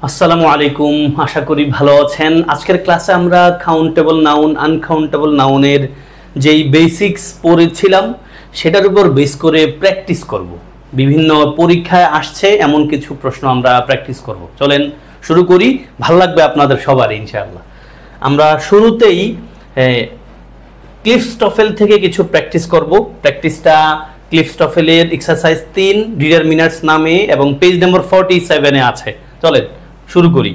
আসসালামু আলাইকুম, আশা করি ভালো আছেন। আজকের ক্লাসে আমরা কাউন্টেবল নাউন আনকাউন্টেবল নাউনের যেই বেসিক্স পড়েছিলাম সেটার উপর বেস করে প্র্যাকটিস করব। বিভিন্ন পরীক্ষায় আসছে এমন কিছু প্রশ্ন আমরা প্র্যাকটিস করব। চলেন শুরু করি, ভালো লাগবে আপনাদের সবার ইনশাআল্লাহ। আমরা শুরুতেই ক্লিফস্টফেল থেকে কিছু প্র্যাকটিস করব। প্র্যাকটিসটা ক্লিফস্টফেলের এক্সারসাইজ 3 ডিটারমিনার্স নামে এবং পেজ নম্বর 47-এ আছে। চলেন শুরু করি।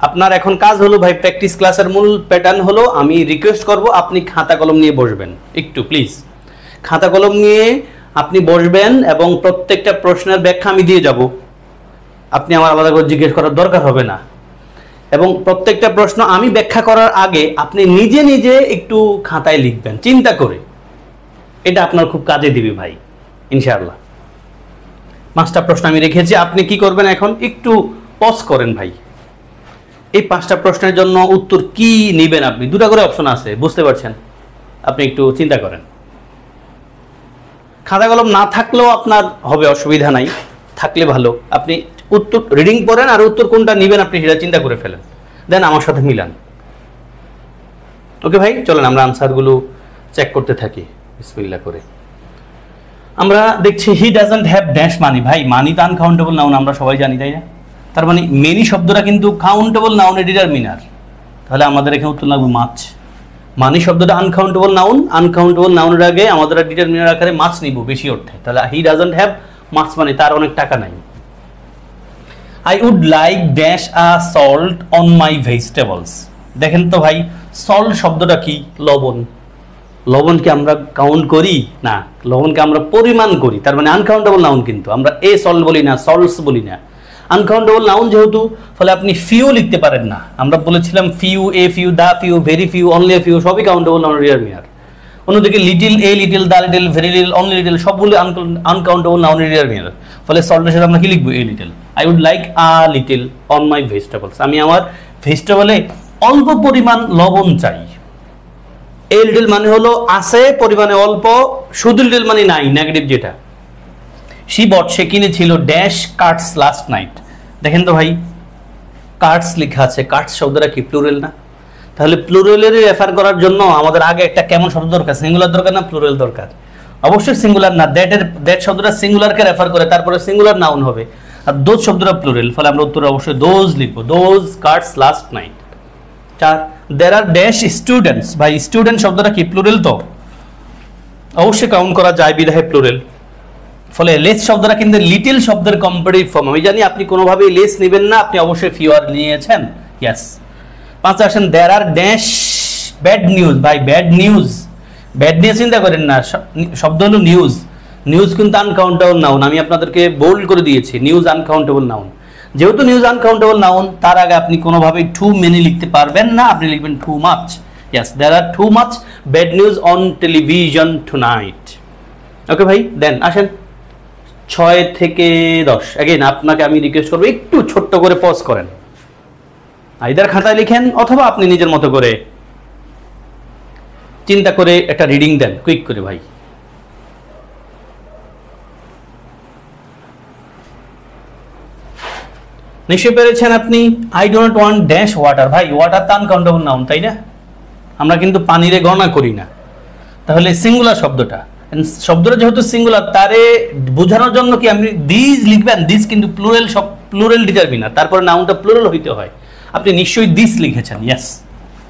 আপনার এখন কাজ হলো ভাই, প্র্যাকটিস ক্লাসের মূল প্যাটার্ন হলো আমি রিকোয়েস্ট করব আপনি খাতা কলম নিয়ে বসবেন। একটু প্লিজ খাতা কলম নিয়ে আপনি বসবেন এবং প্রত্যেকটা প্রশ্নের ব্যাখ্যা আমি দিয়ে যাব। আপনি আমার আলাদা করে জিজ্ঞেস করার দরকার হবে না। এবং প্রত্যেকটা প্রশ্ন আমি ব্যাখ্যা করার আগে আপনি নিজে নিজে একটু খাতায় লিখবেন চিন্তা করে। এটা আপনার খুব কাজে দিবে ভাই ইনশাআল্লাহ। 5টা প্রশ্ন আমি রেখেছি, আপনি কি করবেন এখন একটু পজ করেন ভাই। এই 5টা প্রশ্নের জন্য উত্তর কি নেবেন আপনি? 2টা করে অপশন আছে, বুঝতে পারছেন? আপনি একটু চিন্তা করেন। খাতা কলম না থাকলেও আপনার হবে, অসুবিধা নাই, থাকলে ভালো। আপনি উত্তর রিডিং পড়েন আর উত্তর কোনটা নেবেন আপনি সেটা চিন্তা করে ফেলেন, দেন আমার সাথে মিলান। ওকে ভাই, চলেন আমরা আনসারগুলো চেক করতে থাকি বিসমিল্লাহ করে। আমরা দেখছি he doesn't have dash money. ভাই মানি তো আনকাউন্টেবল নাউন, আমরা সবাই জানি তাই না? তার মানে মেনি শব্দটা কিন্তু কাউন্টেবল নাউনের ডিটারমিনার। তাহলে আমাদের এখানে উত্তর লাগবে মাছ। মানি শব্দটা আনকাউন্টেবল নাউন, আনকাউন্টেবল নাউনের আগে আমাদের ডিটারমিনার আকারে মাছ নিব বেশি অর্থে। তাহলে হি ডাজন্ট হ্যাভ মাছ মানে তার অনেক টাকা নাই। I would like dash a salt on my vegetables. দেখেন তো ভাই, সল্ট শব্দটা কি? লবণ। লবণকে আমরা কাউন্ট করি না, লবণকে আমরা পরিমাণ করি। তার মানে আনকাউন্টেবল নাউন, কিন্তু আমরা এ সল্ট বলি না, সল্টস বলি না। আনকাউন্টেবল নাউন যেহেতু, ফলে আপনি ফিউ লিখতে পারেন না। আমরা বলেছিলাম few, a few, the few, very few, only few সবই কাউন্টেবল নাউনের ডিটারমিনার। অন্যদিকে little, a little, the little, very little, only little সবগুলো আনকাউন্টেবল নাউনের ডিটারমিনার। ফলে সল্টের সাথে আমরা কি লিখবো? A little. I would like a little on my vegetables. আমি আমার ভেজিটেবলে অল্প পরিমাণ লবণ চাই। এ লিটিল মানে হলো আছে, পরিমাণে অল্প। শুধু লিটিল মানে নাই, নেগেটিভ যেটা। সি বট সে কিনেছিল ড্যাশ কার্টস লাস্ট নাইট। দেখেন তো ভাই, কার্টস লেখা আছে, কার্টস শব্দটা কি প্লুরাল না? তাহলে প্লুরালের রেফার করার জন্য আমাদের আগে একটা কেমন শব্দ দরকার? সিঙ্গুলার দরকার না প্লুরাল দরকার? অবশ্যই সিঙ্গুলার না, দ্যাট শব্দটা সিঙ্গুলারকে রেফার করে, তারপরে সিঙ্গুলার নাউন হবে। আর দোজ শব্দটা প্লুরাল, ফলে আমরা উত্তরে অবশ্যই দোজ লিখবো। Those carts last night. 4 there are dash students. ভাই স্টুডেন্ট শব্দটা কি প্লুরাল? তো অবশ্যই কাউন্ট করা যায় বিধায় প্লুরাল। ফলে লেস শব্দটা কিন্তু লিটিল শব্দের কম্পারেটিভ ফর্ম। আমি জানি আপনি কোনোভাবেই লেস নেবেন না, আপনি অবশ্যই ফিউয়ার নিয়েছেন। ইয়েস। 5 আসেন দেয়ার আর ড্যাশ ব্যাড নিউজ। ভাই ব্যাড নিউজ, ব্যাড নিয়ে চিন্তা করেন না, শব্দ হলো নিউজ। নিউজ কিন্তু আনকাউন্টেবল নাউন, আমি আপনাদেরকে বোল্ড করে দিয়েছি। News uncountable noun. যেহেতু নিউজ আনকাউন্টেবল নাউন, তার আগে আপনি কোনোভাবেই টু মেনি লিখতে পারবেন না, আপনি লিখবেন too much. Yes, there are too much bad news on television tonight. Okay ভাই, দেন আসেন 6 থেকে 10। এগেইন আপনাকে আমি রিকোয়েস্ট করবো একটু ছোট্ট করে পজ করেন, আইদার খাতায় লিখেন অথবা আপনি নিজের মতো করে চিন্তা করে একটা রিডিং দেন কুইক করে ভাই। নিশ্চয়ই পেরেছেন আপনি। I do not want dash water. ভাই ওয়াটার তো আনকাউন্টেবল নাউন তাই না? আমরা কিন্তু পানিরে গণনা করি না। তাহলে সিঙ্গুলার শব্দটা, শব্দটা যেহেতু সিঙ্গুলার, তারে বোঝানোর জন্য কি আপনি দিস লিখবেন? দিস কিন্তু প্লুরাল, সব প্লুরাল ডিটারমিনার, তারপরে নাউনটা প্লুরাল হইতে হয়। আপনি নিশ্চয়ই দিস লিখেছেন। Yes.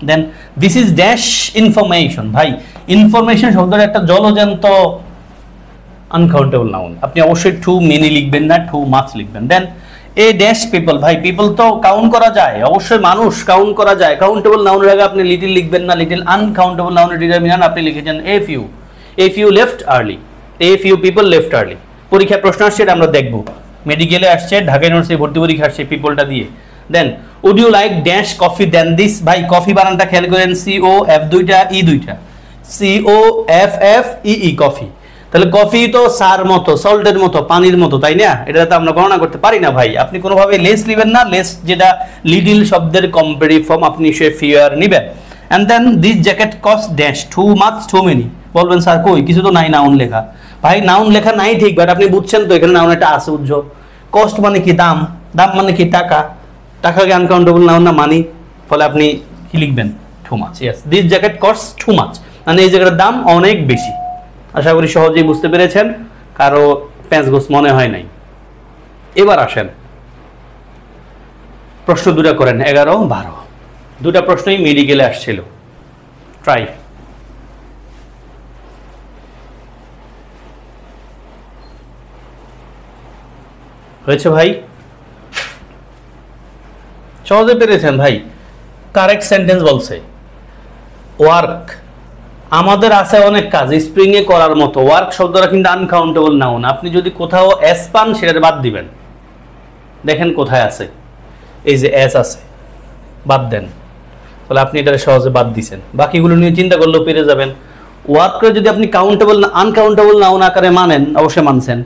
Then this is dash information. ভাই ইনফরমেশন শব্দটা একটা জলজন্ত আনকাউন্টেবল নাউন, আপনি অবশ্যই টু মেনি লিখবেন না, টু মাচ লিখবেন। দেন এ ড্যাশ পিপল। ভাই পিপল তো কাউন্ট করা যায়, অবশ্যই মানুষ কাউন্ট করা যায়। কাউন্টেবল নাউনের আগে আপনি লিটিল লিখবেন না, লিটিল আনকাউন্টেবল নাউনের ডিটারমিনার। আপনি লিখেছেন a few. A few left early. A few people left early. পরীক্ষায় প্রশ্ন আসছে, এটা আমরা দেখব। মেডিকেলে আসছে, ঢাকা ইউনিভার্সিটি ভর্তি পরীক্ষা আসছে পিপলটা দিয়ে। Then would you like dash coffee than this. ভাই কফি বানানটা খেয়াল করেন, COF দুইটা, ই দুইটা, COFFEE কফি। তাহলে কফি তো সার মতো, সল্টের মতো, পানির মতো তাই না? এটা তো আমরা গণনা করতে পারি না ভাই। আপনি কোনোভাবে লেস নেবেন না, লেস যেটা লিটিল শব্দের কম্পারেটিভ ফর্ম, আপনি সে ফিয়ার নেবেন। And then this jacket cost dash too much too many. বলবেন স্যার কই কিছু তো নাই নাউন লেখা। ভাই নাউন লেখা নাই ঠিক, বাট আপনি বুঝছেন তো এখানে নাউন একটা আছে উজ্জ্বল। কস্ট মানে কি? দাম। দাম মানে কি? টাকা। টাকাকে আনকাউন্টেবল নাউন না মানি, ফলে আপনি কি লিখবেন? Too much. Yes, this jacket cost too much, মানে এই জায়গাটার দাম অনেক বেশি। আশা করি সহজেই বুঝতে পেরেছেন, কারো প্যাঁচগোছ মনে হয় নাই। এবার আসেন প্রশ্ন দুটা করেন, 11, 12 দুটা প্রশ্নই মেডিকেলে আসছিল। ট্রাই। হয়েছে ভাই? সহজে পেরেছেন ভাই। কারেক্ট সেন্টেন্স বলছে ওয়ার্ক। আমাদের আছে অনেক কাজ স্প্রিং এ করার মতো। ওয়ার্ক শব্দটা কিন্তু আনকাউন্টেবল নাউন। আপনি যদি কোথাও এস পান সেটা বাদ দিবেন। দেখেন কোথায় আছে, এই যে এস আছে, বাদ দেন। তাহলে আপনি এটা সহজে বাদ দিছেন, বাকিগুলো নিয়ে চিন্তা করলেও পেরে যাবেন। ওয়ার্ককে যদি আপনি কাউন্টেবল আনকাউন্টেবল নাউন আকারে মানেন, অবশ্যই মানছেন,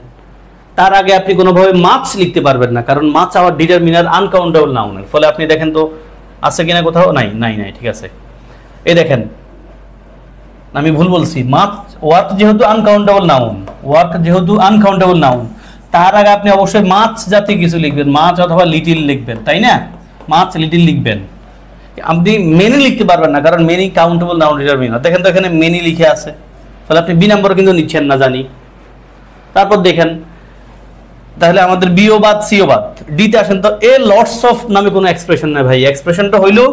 তার আগে আপনি কোনোভাবে মাছ লিখতে পারবেন না, কারণ মাছ আবার ডিটারমিনার আনকাউন্টেবল নাউনের। ফলে আপনি দেখেন তো আছে কিনা কোথাও, নাই নাই নাই, ঠিক আছে। এই দেখেন আমি ভুল বলছি, মাছ ওয়ার্ক যেহেতু আনকাউন্টেবল নাউন, ওয়ার্ক যেহেতু আনকাউন্টেবল নাউন, তার আগে আপনি অবশ্যই মাছ জাতীয় কিছু লিখবেন, মাছ অথবা লিটিল লিখবেন, তাই না? মাছ লিটিল লিখবেন। আপনি মেনি লিখতে পারবেন না, কারণ মেনি কাউন্টেবল নাউন ডিটারমিনার। দেখেন তো এখানে মেনি লিখে আছে, তাহলে আপনি বি নাম্বার কিন্তু নিচ্ছেন না জানি। তারপর দেখেন তাহলে আমাদের বিও বাদ সিও বাদ, ডিতে আসেন তো। এ লটস অফ নামে কোনো এক্সপ্রেশন নাই ভাই। এক্সপ্রেশনটা হইলো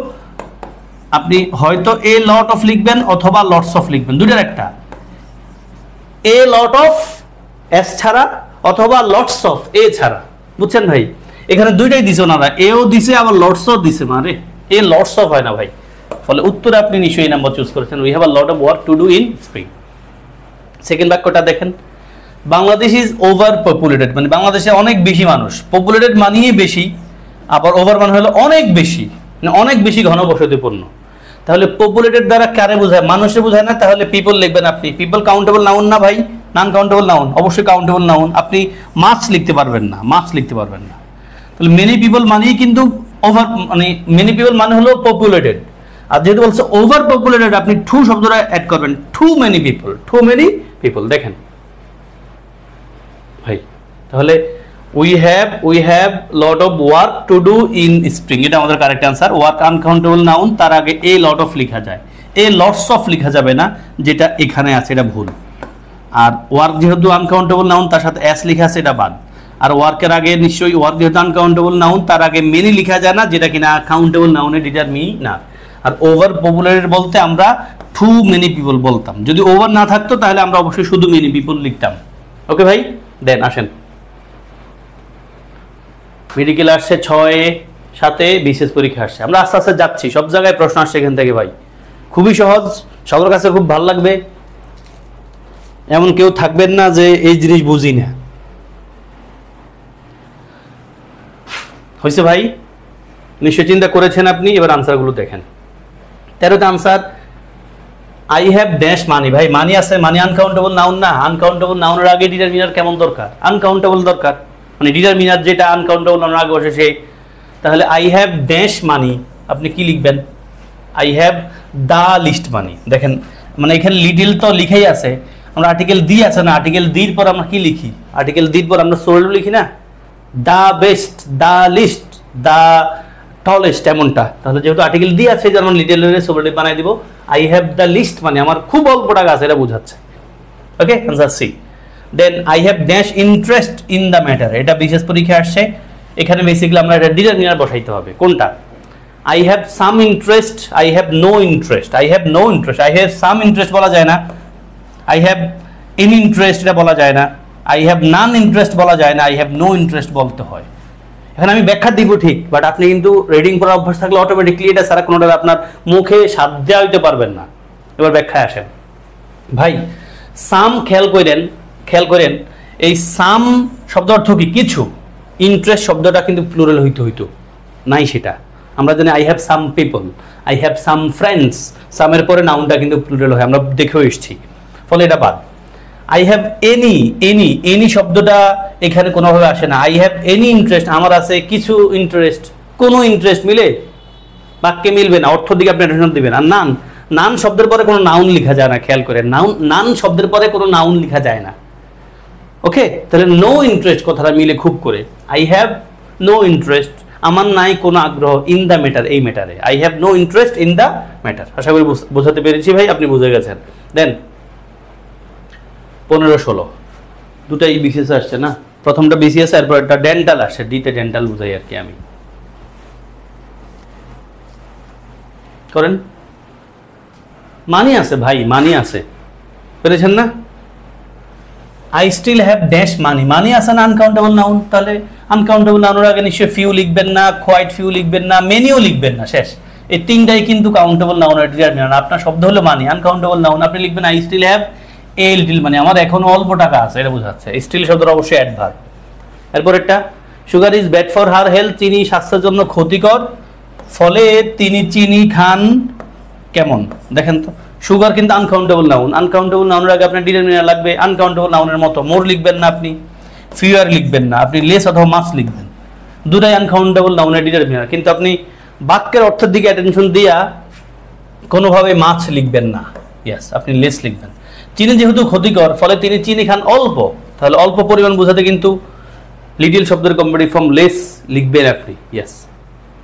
আপনি হয়তো এ লট অফ লিখবেন অথবা লটস অফ লিখবেন, দুইটার একটা। এ লট অফ এস ছাড়া অথবা লটস অফ এ ছাড়া, বুঝছেন ভাই? এখানে দুইটাই দিছে ওনারা, এও দিছে আবার লটসও দিছে, মানে এ লটস অফ হয় না ভাই। ফলে উত্তরে আপনি নিশ্চয়ই নাম্বার চুজ করেছেন। We have a lot of work to do in spring. Second বাক্যটা দেখেন, বাংলাদেশ ইজ ওভার পপুলেটেড, মানে বাংলাদেশে অনেক বেশি মানুষ। পপুলেটেড মানিয়ে বেশি, আবার ওভার মানে হলো অনেক বেশি, মানে অনেক বেশি ঘনবসতিপূর্ণ। তাহলে পপুলেটেড দ্বারা কারে বোঝায়? মানুষে বোঝায় না, তাহলে পিপল লিখবেন আপনি। পিপল কাউন্টেবল নাউন না ভাই? নন কাউন্টেবল নাউন, অবশ্যই কাউন্টেবল নাউন। আপনি মাছ লিখতে পারবেন না, মাছ লিখতে পারবেন না। তাহলে মেনি পিপল মানেই কিন্তু ওভার, মানে মেনি পিপল মানে হলো পপুলেটেড। আর যেহেতু বলছে ওভার পপুলেটেড, আপনি টু শব্দটা অ্যাড করবেন, too many people, too many people. দেখেন ভাই, তাহলে we have lot of work to do in spring, এটা আমাদের correct answer. Work uncountable noun, তার আগে এ লট অফ লেখা যায়, এ লটস অফ লেখা যাবে না, যেটা এখানে আছে এটা ভুল। আর ওয়ার্ক যেহেতু আনকাউন্টেবল নাউন, তার সাথে এস লেখা আছে, এটা বাদ। আর ওয়ার্কের আগে নিশ্চয়ই ওয়ার্ক যেহেতু আনকাউন্টেবল নাউন, তার আগে মেনি লেখা যায় না, যেটা কিনা কাউন্টেবল নাউনে ডিটারমিনার। আর ওভার পপুলেটেড বলতে আমরা টু মেনি পিপল বলতাম। যদি ওভার না থাকতো তাহলে আমরা অবশ্যই শুধু মেনি পিপল লিখতাম। ওকে ভাই, দেন আসেন। মেডিকেল আসছে 6 7 বিশেষ পরীক্ষা আসছে। আমরা আস্তে আস্তে যাচ্ছি, সব জায়গায় প্রশ্ন আসছে এখান থেকে ভাই। খুবই সহজ, সবার কাছে খুব ভালো লাগবে, এমন কেউ থাকবেন না যে এই জিনিস বুঝি না। হয়েছে ভাই? নিশ্চয় চিন্তা করেছেন আপনি। এবার আনসারগুলো দেখেন। 13তে answer, I have dash money. ভাই মানি আছে, মানি আনকাউন্টেবল নাউন না? আনকাউন্টেবল নাউনের আগে ডিটারমিনার কেমন দরকার? আনকাউন্টেবল দরকার, মানে ডিটারমিনার যেটা আনকাউন্টেবল নাউনের আগে বসে সে। তাহলে আই হ্যাভ ড্যাশ মানি, আপনি কি লিখবেন? আই হ্যাভ দা লিস্ট মানি। দেখেন মানে এখানে লিটিল তো লিখেই আছে, আমরা আর্টিকেল দি আছে না, আর্টিকেল দির পর আমরা কি লিখি? আর্টিকেল দির পর আমরা সোল্ড লিখি না? The best, the list, the tallest, এমনটা। তাহলে যেহেতু আর্টিকেল দি আছে, যেমন লিটিল সোল্ড বানাই দিব। আই হ্যাভ দ্য লিস্ট মানে আমার খুব অল্প টাকা আছে, এটা বোঝাচ্ছে। Okay, answer C. Then I have dash interest in the matter, এটা বিশেষ পরীক্ষা আসছে। এখানে বেসিক্যালি আমরা এটা ডিটারমিনার বসাইতে হবে। কোনটা? I have some interest, I have no interest, I have no interest. I have some interest বলা যায় না, আই হ্যাভ ইন ইন্টারেস্ট এটা বলা যায় না, আই হ্যাভ নান ইন্টারেস্ট বলা যায় না, আই হ্যাভ নো ইন্টারেস্ট বলতে হয়। এখন আমি ব্যাখ্যা দিব ঠিক, বাট আপনি কিন্তু রিডিং করার অভ্যাস থাকলে অটোমেটিকলি এটা সারা কোনোটা আপনার মুখে স্বাদ দেওয়া হইতে পারবেন না। এবার ব্যাখ্যায় আসেন ভাই। সাম খেয়াল করেন, এই সাম শব্দ অর্থ কি? কিছু। ইন্টারেস্ট শব্দটা কিন্তু প্লুরাল হইতো নাই, সেটা আমরা জানি। I have some people, I have some friends, সামের পরে নাউনটা কিন্তু প্লুরাল হয়, আমরা দেখেও এসেছি। ফলে এটা বাদ। আই হ্যাভ এনি শব্দটা এখানে কোনোভাবে আসে না। আই হ্যাভ এনি ইন্টারেস্ট, আমার আছে কিছু ইন্টারেস্ট। কোনো ইন্টারেস্ট মিলে? বাক্যে মিলবে না, অর্থ দিকে আপনি অ্যাটেনশন দিবেন। আর নান শব্দের পরে কোনো নাউন লেখা যায় না, খেয়াল করেন। নান শব্দের পরে কোনো নাউন লেখা যায় না। ওকে, তাহলে নো ইন্টারেস্ট কথাটা মিলে খুব করে। আই হ্যাভ নো ইন্টারেস্ট, আমার নাই কোনো আগ্রহ ইন দ্য ম্যাটার, এই ম্যাটারে। I have no interest in the matter. আশা করি বোঝাতে পেরেছি ভাই, আপনি বুঝে গেছেন। দেন 15-16 দুটাই বিসিএস আসছে না, প্রথমটা বিসিএস এরপর একটা ডেন্টাল আসছে, ডিতে ডেন্টাল বুঝাই আর কি আমি। করেন, মানি আছে ভাই, মানি আছে, পেরেছেন না? I still have dash money, money আছে না আনকাউন্টেবল নাউন, তাহলে আনকাউন্টেবল নাউনের আগে নিশ্চয়ই ফিউ লিখবেন না, কোয়াইট ফিউ লিখবেন না, মেনিও লিখবেন না, শেষ। এই তিনটাই কিন্তু কাউন্টেবল নাউনের ডিটারমিনার। আপনার শব্দ হলো মানি, আনকাউন্টেবল নাউন আপনি লিখবেন I still have a little money, আমার এখনো অল্প টাকা আছে, এটা বোঝাচ্ছে। স্টিল শব্দটা অবশ্যই অ্যাডভার্ব। এরপর একটা sugar is bad for her health, চিনি স্বাস্থ্যের জন্য ক্ষতিকর, ফলে তিনি চিনি খান কেমন। দেখেন তো, সুগার কিন্তু আনকাউন্টেবল নাউন, আনকাউন্টেবল নাউনের আগে আপনার ডিটারমিনার লাগবে আনকাউন্টেবল নাউনের মতো। মোর লিখবেন না আপনি, ফিউয়ার লিখবেন না আপনি, লেস অথবা মাস লিখবেন, দুটাই আনকাউন্টেবল নাউনের ডিটারমিনার। কিন্তু আপনি বাক্যের অর্থের দিকে অ্যাটেনশন দিয়া কোনোভাবে মাছ লিখবেন না, ইয়েস আপনি লেস লিখবেন। চিনি যেহেতু ক্ষতিকর, ফলে তিনি চিনি খান অল্প, তাহলে অল্প পরিমাণ বোঝাতে কিন্তু লিটিল শব্দের কম্পারেটিভ ফর্ম লেস লিখবেন আপনি, ইয়েস।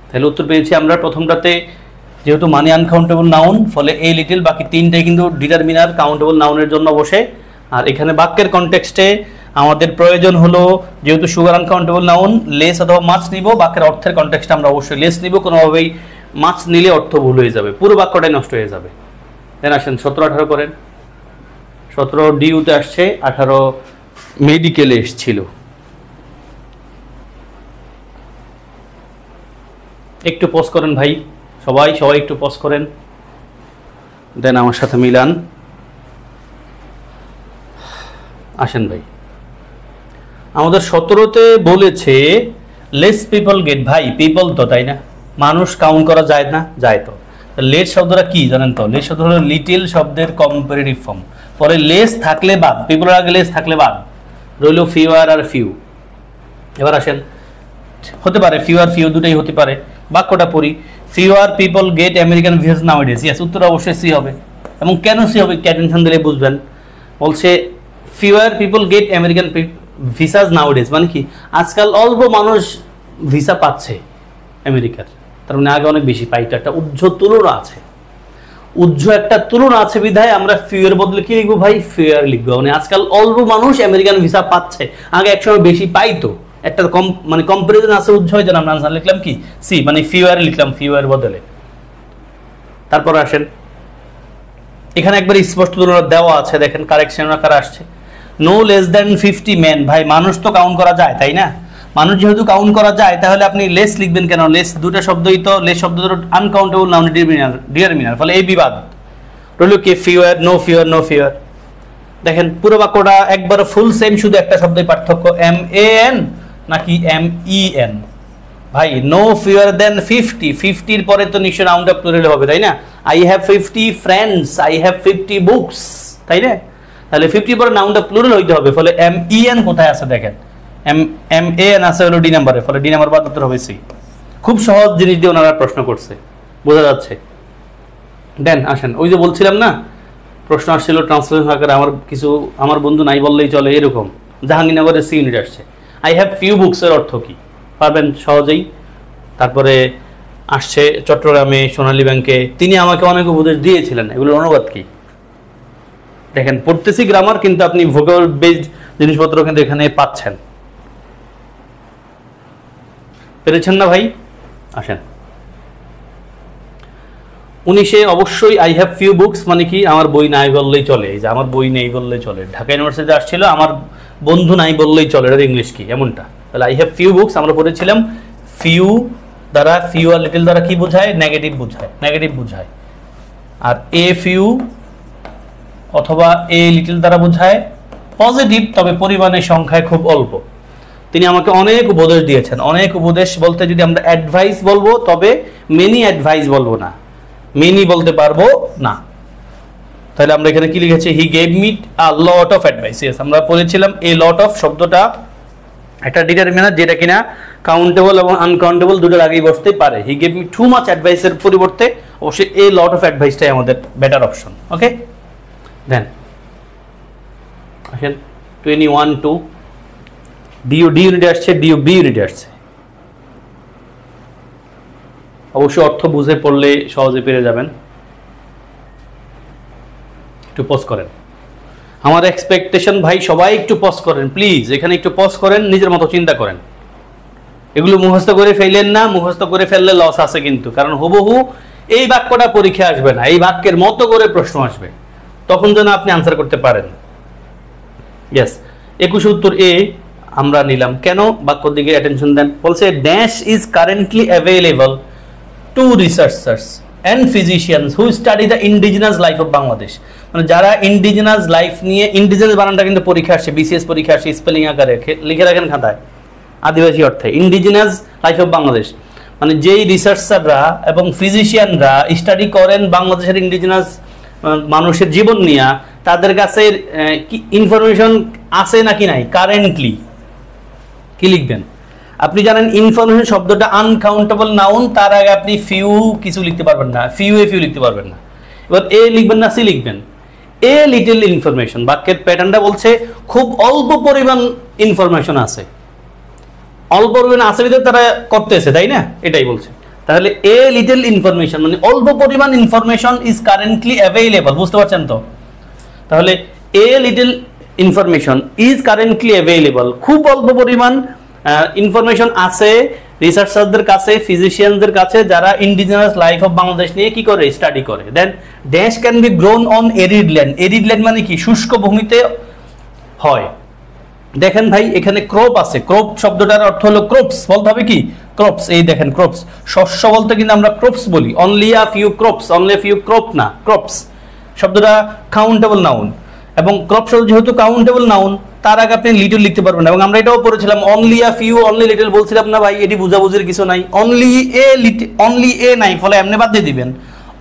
তাহলে উত্তর পেয়েছি আমরা প্রথমটাতে, যেহেতু মানি আনকাউন্টেবল নাউন, ফলে এই লিটিল, বাকি তিনটাই কিন্তু ডিটারমিনার কাউন্টেবল নাউনের জন্য বসে। আর এখানে বাক্যের কনটেক্সটে আমাদের প্রয়োজন হলো, যেহেতু সুগার আনকাউন্টেবল নাউন, লেস অথবা মাছ নিব, বাক্যের অর্থের কনটেক্সটে আমরা অবশ্যই লেস নিব, কোনোভাবেই মাছ নিলে অর্থ ভুল হয়ে যাবে, পুরো বাক্যটাই নষ্ট হয়ে যাবে। দেন আসেন 17-18 করেন। 17 ডিউতে আসছে, 18 মেডিকেলে এসছিল। একটু পজ করেন ভাই, সবাই একটু পজ করেন, দেন আমার সাথে মিলান। আসেন ভাই, আমাদের 17তে বলেছে লেস পিপল গেট, ভাই পিপল তো, তাই না? মানুষ কাউন্ট করা যায় না, যায় তো। লেস শব্দটা কি জানেন তো? লেস শব্দ হলো লিটিল শব্দের কম্পারেটিভ ফর্ম, ফলে লেস থাকলে বাদ, পিপলের আগে লেস থাকলে বাদ, রইল ফিউয়ার আর ফিউ। এবার আসেন, হতে পারে ফিউয়ার ফিউ দুটাই হতে পারে। বাক্যটা পড়ি, fewer people get American visas nowadays, yes উত্তর অবশ্যই সি হবে। এবং কেন সি হবে, অ্যাটেনশন দিলে বুঝবেন। বলছে fewer people get American visas nowadays, মানে কি আজকাল অল্প মানুষ ভিসা পাচ্ছে আমেরিকার, তার মানে আগে অনেক বেশি পাইতো। একটা তুলনা আছে, একটা তুলনা আছে, বিধায় আমরা ফিউয়ার বদলে কি লিখবো ভাই, ফিউয়ার লিখবো। মানে আজকাল অল্প মানুষ আমেরিকান ভিসা পাচ্ছে, আগে একসময় বেশি পাইতো, একটা মানে কম্পারিজন আছে, হয় যেন আমরা আনসার লিখলাম কি সি, মানে ফিউয়ার লিখলাম ফিউয়ার বদলে। তারপর আসেন, এখানে একবার স্পষ্ট তুলনা দেওয়া আছে, দেখেন কারেকশন আকারে আসছে, নো লেস দেন 50 ম্যান। ভাই মানুষ তো কাউন্ট করা যায়, তাই না? মানুষ যেহেতু কাউন্ট করা যায়, তাহলে আপনি লেস লিখবেন কেন? লেস দুটো শব্দই তো, লেস শব্দ দুটো আনকাউন্টেবল নাউন ডিটারমিনার, ফলে এই বিবাদ রইল কি fewer, no fewer, no fewer. দেখেন পুরো বাক্যটা একবার ফুল সেম, শুধু একটা শব্দের পার্থক্য, MAN নাকি MEN। ভাই নো ফিউয়ার দেন 50, 50-র পরে তো নিশ্চয় নাউনটা প্লুরাল হবে, তাই না? I have 50 friends, I have 50 books, তাই না? তাহলে 50 পরে নাউনটা প্লুরাল হইতে হবে, ফলে MEN কোথায় আছে দেখেন, MAN আছে হলো ডি নাম্বারে, ফলে ডি নাম্বার বাদ উত্তর হবে সি। খুব সহজ জিনিস দিয়ে ওনারা প্রশ্ন করছে, বোঝা যাচ্ছে। দেন আসেন, ওই যে বলছিলাম না প্রশ্ন আসছিল ট্রান্সলেশন আকারে, আমার বন্ধু নাই বললেই চলে, এরকম জাহাঙ্গীরনগরের সি ইউনিট আসছে। আই হ্যাভ ফিউ বুকসের অর্থ কি পারবেন সহজেই। তারপরে আসছে চট্টগ্রামে সোনালী ব্যাংকে, তিনি আমাকে অনেক উপদেশ দিয়েছিলেন, এগুলোর অনুবাদ কি? দেখেন পড়তেছি গ্রামার, কিন্তু আপনি ভোকাবুলারি বেসড জিনিসপত্র কিন্তু এখানে পাচ্ছেন, পেরেছেন না ভাই? আসেন 19-এ অবশ্যই আই হ্যাভ ফিউ বুকস মানে কি, আমার বই নাই বললেই চলে, এই যে আমার বই নেই বললেই চলে। ঢাকা ইউনিভার্সিটিতে আসছিল, আমার বন্ধু নাই বললেই চলে, এটা ইংলিশ কি এমনটা। তাহলে আই হ্যাভ ফিউ বুকস আমরা পড়েছিলাম, ফিউ দ্বারা, ফিউ আর লিটল দ্বারা কি বোঝায়, নেগেটিভ বোঝায়। আর এ ফিউ অথবা এ লিটল দ্বারা বোঝায় পজিটিভ, তবে পরিমাণে সংখ্যায় খুব অল্প। তিনি আমাকে অনেক উপদেশ দিয়েছেন, অনেক উপদেশ বলতে যদি আমরা অ্যাডভাইস বলবো, তবে মেনি অ্যাডভাইস বলবো না, মেনি বলতে পারবো না। তাহলে আমরা এখানে কি লিখেছি, হি gave me a lot of advice. Yes আমরা পড়েছিলাম এ লট অফ শব্দটা একটা ডিটারমিনার, যেটা কিনা কাউন্টেবল এবং আনকাউন্টেবল দুটোর আগেই বসতে পারে। He gave me too much অ্যাডভাইসের পরিবর্তে অবশ্যই এ লট অফ অ্যাডভাইসটাই আমাদের বেটার অপশন। ওকে, দেন আসেন 21-2 ডি ইউনিটে আসছে, বি ইউনিটে আসছে। অবশ্যই অর্থ বুঝে পড়লে সহজে পেরে যাবেন। একটু পজ করেন, আমার এক্সপেকটেশন ভাই সবাই একটু পজ করেন প্লিজ, এখানে একটু পজ করেন, নিজের মতো চিন্তা করেন। এগুলো মুখস্থ করে ফেললেন না, মুখস্থ করে ফেললে লস আছে কিন্তু, কারণ হুবহু এই বাক্যটা পরীক্ষা আসবে না, এই বাক্যের মতো করে প্রশ্ন আসবে, তখন যেন আপনি আনসার করতে পারেন। ইয়েস, 21 উত্তর এ আমরা নিলাম। কেন? বাক্যর দিকে অ্যাটেনশন দেন। বলছে dash is currently available to researchers and physicians who study the indigenous life of Bangladesh. মানে যারা ইন্ডিজিনাস লাইফ নিয়ে, ইন্ডিজিনাস বানানটা কিন্তু পরীক্ষা আসছে, বিসিএস পরীক্ষা আসছে, স্পেলিং আকারে লিখে রাখেন খাতায়, আদিবাসী অর্থে ইন্ডিজিনাস লাইফ অফ বাংলাদেশ। মানে যেই রিসার্চাররা এবং ফিজিশিয়ানরা স্টাডি করেন বাংলাদেশের ইন্ডিজিনাস মানুষের জীবন নিয়ে, তাদের কাছে কি ইনফরমেশন আছে নাকি নাই কারেন্টলি, কি লিখবেন? আপনি জানেন ইনফরমেশন শব্দটা আনকাউন্টেবল নাউন, তার আগে আপনি ফিউ কিছু লিখতে পারবেন না, ফিউ লিখতে পারবেন না। এবার এ লিখবেন না সি লিখবেন? এ লিটল ইনফরমেশন, বাক্যের প্যাটার্নটা বলছে খুব অল্প পরিমাণ ইনফরমেশন আছে, অল্প পরিমাণ আছে ভিতরে তারা করতেছে, তাই না? এটাই বলছে। তাহলে এ লিটল ইনফরমেশন মানে অল্প পরিমাণ ইনফরমেশন ইজ কারেন্টলি অ্যাভেলেবল, বুঝতে পারছেন তো? তাহলে a little information is currently available, খুব অল্প পরিমাণ ইনফরমেশন আছে রিসার্চারদের কাছে, ফিজিশিয়ানদের কাছে, যারা ইন্ডিজিনাস লাইফ অফ বাংলাদেশ নিয়ে কি করে, স্টাডি করে। Then dash can be grown on arid land, arid land মানে কি, শুষ্ক ভূমিতে হয়। দেখেন ভাই এখানে ক্রপ আছে, ক্রপ শব্দটার অর্থ হলো ক্রপস, বলতে হবে কি ক্রপস। এই দেখেন ক্রপস, শস্য বলতে কিন্তু আমরা ক্রপস বলি, only a few crops, only few crop না, ক্রপস শব্দটা কাউন্টেবল নাউন, এবং ক্রপ শব্দ যেহেতু কাউন্টেবল নাউন, তার আগে আপনি লিটল লিখতে পারবেন না। এবং আমরা এটাও পড়েছিলাম only a few, only little বলছিলাম না ভাই, এটি বুঝাবুঝির কিছু নাই, অনলি এ নাই, ফলে এমনি বাদ দিয়ে দিবেন।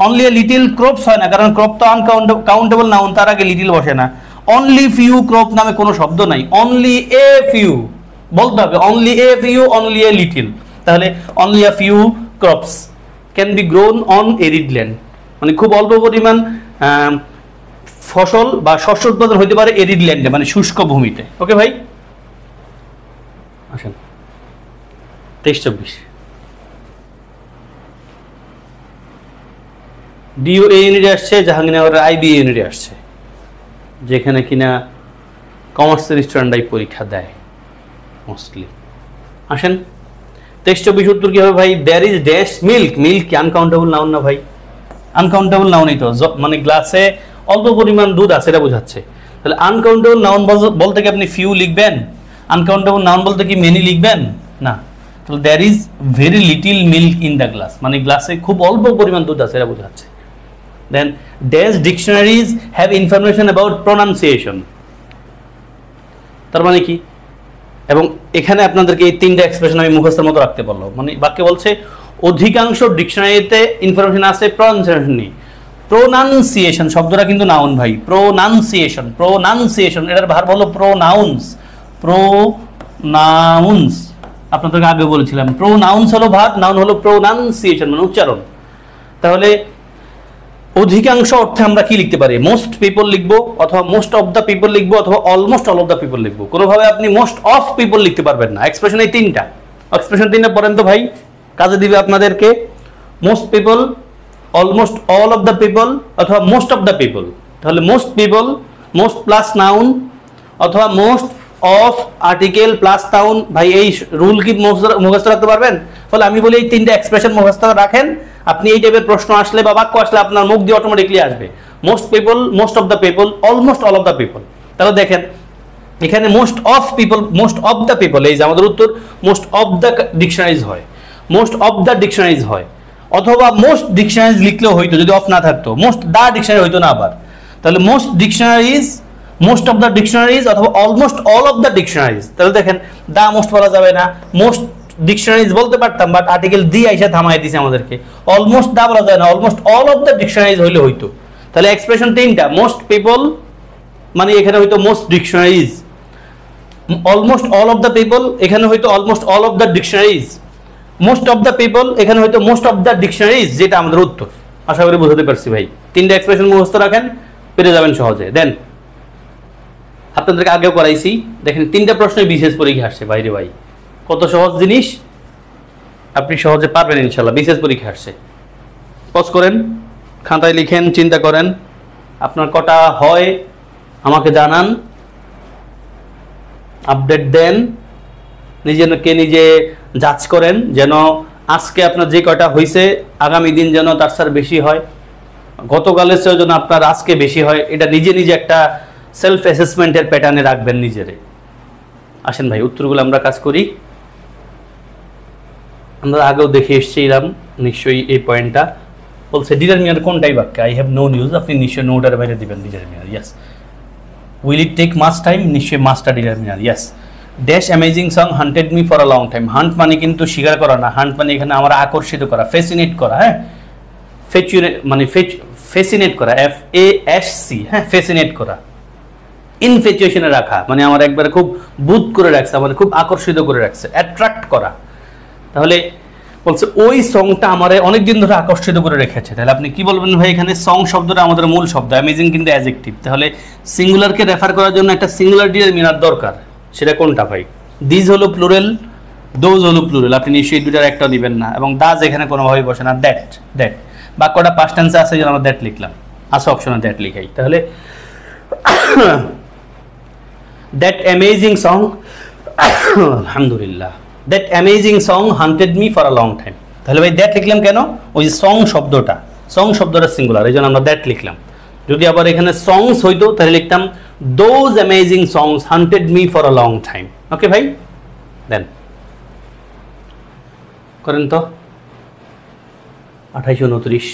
অনলি এ লিটল ক্রপস হয় না, কারণ ক্রপ তো আনকাউন্টেবল নাউন, তার আগে লিটল বসে না। অনলি ফিউ ক্রপ নামে কোনো শব্দ নাই, অনলি এ ফিউ বলতে হবে, only a few, only a little. তাহলে only a few crops can be grown on arid land, মানে খুব অল্প পরিমাণ ফসল বা শস্য উৎপাদন হতে পারে এরিড ল্যান্ডে, মানে শুষ্ক ভূমিতে। ওকে ভাই, আসেন 23-24 ডিও এ ইউনিটে আসছে, জাহাঙ্গীরনগরের আইবি ইউনিটে আসছে, যেখানে কিনা কমার্সের স্টুডেন্টরাই পরীক্ষা দেয় মোস্টলি। আসেন 23-24 উত্তর কি হবে ভাই? There is dash milk, milk কি আনকাউন্টেবল নাউন না ভাই? আনকাউন্টেবল নাউনই তো, মানে গ্লাসে অল্প পরিমাণ দুধ আছে এটা বোঝাচ্ছে। তাহলে আনকাউন্টেবল নাউন বলতে কি আপনি ফিউ লিখবেন? আনকাউন্টেবল নাউন বলতে কি মেনি লিখবেন? না। তাহলে there is very little milk in the glass, মানে গ্লাসে খুব অল্প পরিমাণ দুধ আছে এটা বোঝাচ্ছে। Then dash dictionaries have information about pronunciation, তার মানে কি? এবং এখানে আপনাদেরকে এই তিনটা এক্সপ্রেশন আমি মুখস্থের মতো রাখতে পারলাম। মানে বাক্যে বলছে অধিকাংশ ডিকশনারিতে ইনফরমেশন আছে প্রনাউন্সিয়েশন নিয়ে। প্রোনাউন্সিয়েশন শব্দটা কিন্তু নাউন ভাই, প্রোনাউন্সিয়েশন, প্রোনাউন্সিয়েশন এটার ভার্ব হলো প্রোনাউন্স, প্রোনাউন্স আপনাদেরকে আগে বলেছিলাম। প্রোনাউন্স হলো ভার্ব, নাউন হলো প্রোনাউন্সিয়েশন মানে উচ্চারণ। তাহলে অধিকাংশ অর্থে আমরা কি লিখতে পারি? মোস্ট পিপল লিখবো, অথবা মোস্ট অফ দ্য পিপল লিখবো, অথবা almost all of the people লিখবো। কোনোভাবে আপনি মোস্ট অফ পিপল লিখতে পারবেন না। এক্সপ্রেশন এই তিনটা, এক্সপ্রেশন তিনটা পড়েন তো ভাই, কাজে দিবে আপনাদেরকে। Most people, almost all of the people, অথবা মোস্ট অফ দ্য পিপল। তাহলে most people, most plus noun, অথবা most of article plus noun. ভাই এই রুল কি মুখস্থ রাখতে পারবেন? ফলে আমি বলি এই তিনটা এক্সপ্রেশন মুখস্থ রাখেন, আপনি এই টাইপের প্রশ্ন আসলে বা বাক্য আসলে আপনার মুখ দিয়ে অটোমেটিকলি আসবে। Most people, most of the people, almost all of the people. তাহলে দেখেন এখানে most of people, most of the people, এই যে আমাদের উত্তর মোস্ট অফ দ্য ডিকশনারিজ হয়, মোস্ট অফ দ্য ডিকশনারিজ হয়, অথবা মোস্ট ডিকশনারিজ লিখলেও হইতো যদি অফ না থাকতো, মোস্ট দ্য ডিকশনারি হইতো না আবার। তাহলে most dictionaries, most of the dictionaries, অথবা almost all of the dictionaries. তাহলে দেখেন দা মোস্ট বলা যাবে না, মোস্ট ডিকশনারিজ বলতে পারতাম, বাট আর্টিকেল দি আইসা থামাই দিছে আমাদেরকে। অলমোস্ট দা বলা যায় না, almost all of the dictionaries হইলে হইতো। তাহলে এক্সপ্রেশন তিনটা, মোস্ট পিপল মানে এখানে হয়তো most dictionaries, almost all of the people এখানে হয়তো almost all of the dictionaries, most of the people এখানে হয়তো মোস্ট অফ দ্য ডিকশনারিজ, যেটা আমাদের উত্তর। আশা করি বুঝতে পারছি ভাই। তিনটা এক্সপ্রেশন মুখস্থ রাখেন, পেরে যাবেন সহজে। দেন আপনাদেরকে আগেও করাইছি, দেখেন তিনটা প্রশ্নই বিশেষ পরীক্ষা আসছে বাইরে ভাই, কত সহজ জিনিস। আপনি সহজে পারবেন ইনশাল্লাহ। বিশেষ পরীক্ষা আসছে, পজ করেন, খাতায় লিখেন, চিন্তা করেন, আপনার কটা হয় আমাকে জানান, আপডেট দেন, নিজেকে নিজে যাচ করেন যেন আজকে আপনার যে কয়টা হয়েছে আগামী দিন যেন তার স্যার বেশি হয়, গতকালের চেয়েও যেন আপনার আজকে বেশি হয়। এটা নিজে নিজে একটা সেলফ অ্যাসেসমেন্টের প্যাটার্নে রাখবেন নিজেরে। আসেন ভাই উত্তরগুলো আমরা কাজ করি। আমরা আগেও দেখে এসেছিলাম নিশ্চয়ই এই পয়েন্টটা। বলছে ডিটারমিনার কোনটাই বাক্য, আই হ্যাভ নো নিউজ, আপনি নিশ্চয়ই নোটার বাইরে দিবেন determiner. Yes. Will it take much time, নিশ্চয়ই মাসটা ডিটারমিনার। Yes. Dash amazing song haunted me for a long time, haunt মানে কিন্তু স্বীকার করা না, হান্ট মানে এখানে আমরা আকর্ষিত করা, ফেসিনেট করা। হ্যাঁ, মানে ফেসিনেট করা, FASC, হ্যাঁ, ফেসিনেট করা, ইনফেচুয়েশনে রাখা মানে আমার একবারে খুব বুধ করে রাখছে, আমার খুব আকর্ষিত করে রাখছে, অ্যাট্রাক্ট করা। তাহলে বলছে ওই সংটা আমারে অনেকদিন ধরে আকর্ষিত করে রেখেছে। তাহলে আপনি কি বলবেন ভাই, এখানে সং শব্দটা আমাদের মূল শব্দ, অ্যামেজিং কিন্তু অ্যাডজেক্টিভ। তাহলে সিঙ্গুলারকে রেফার করার জন্য একটা সিঙ্গুলার ডিটারমিনার দরকার, সেটা কোনটা ভাই? দিস হলো প্লুরাল, দোজ হলো প্লুরাল, আপনি নিশ্চয়ই দুটার একটা দিবেন না, এবং দাজ এখানে কোনোভাবেই বসে না। দ্যাট বাক্যটা পাস্ট টেন্সে আছে, যেন আমরা দ্যাট লিখলাম, আছে অপশনে দ্যাট লিখাই। তাহলে দ্যাট অ্যামেজিং সং, আলহামদুলিল্লাহ, that amazing song haunted me for a long time. তাহলে ভাই দ্যাট লিখলাম কেন? ওই সং শব্দটা সিঙ্গুলার, এই জন্য আমরা দ্যাট লিখলাম। যদি আবার এখানে সংস হইতো তাহলে লিখতাম those amazing songs haunted me for a long time. Okay ভাই, দেন করেন তো। 2829,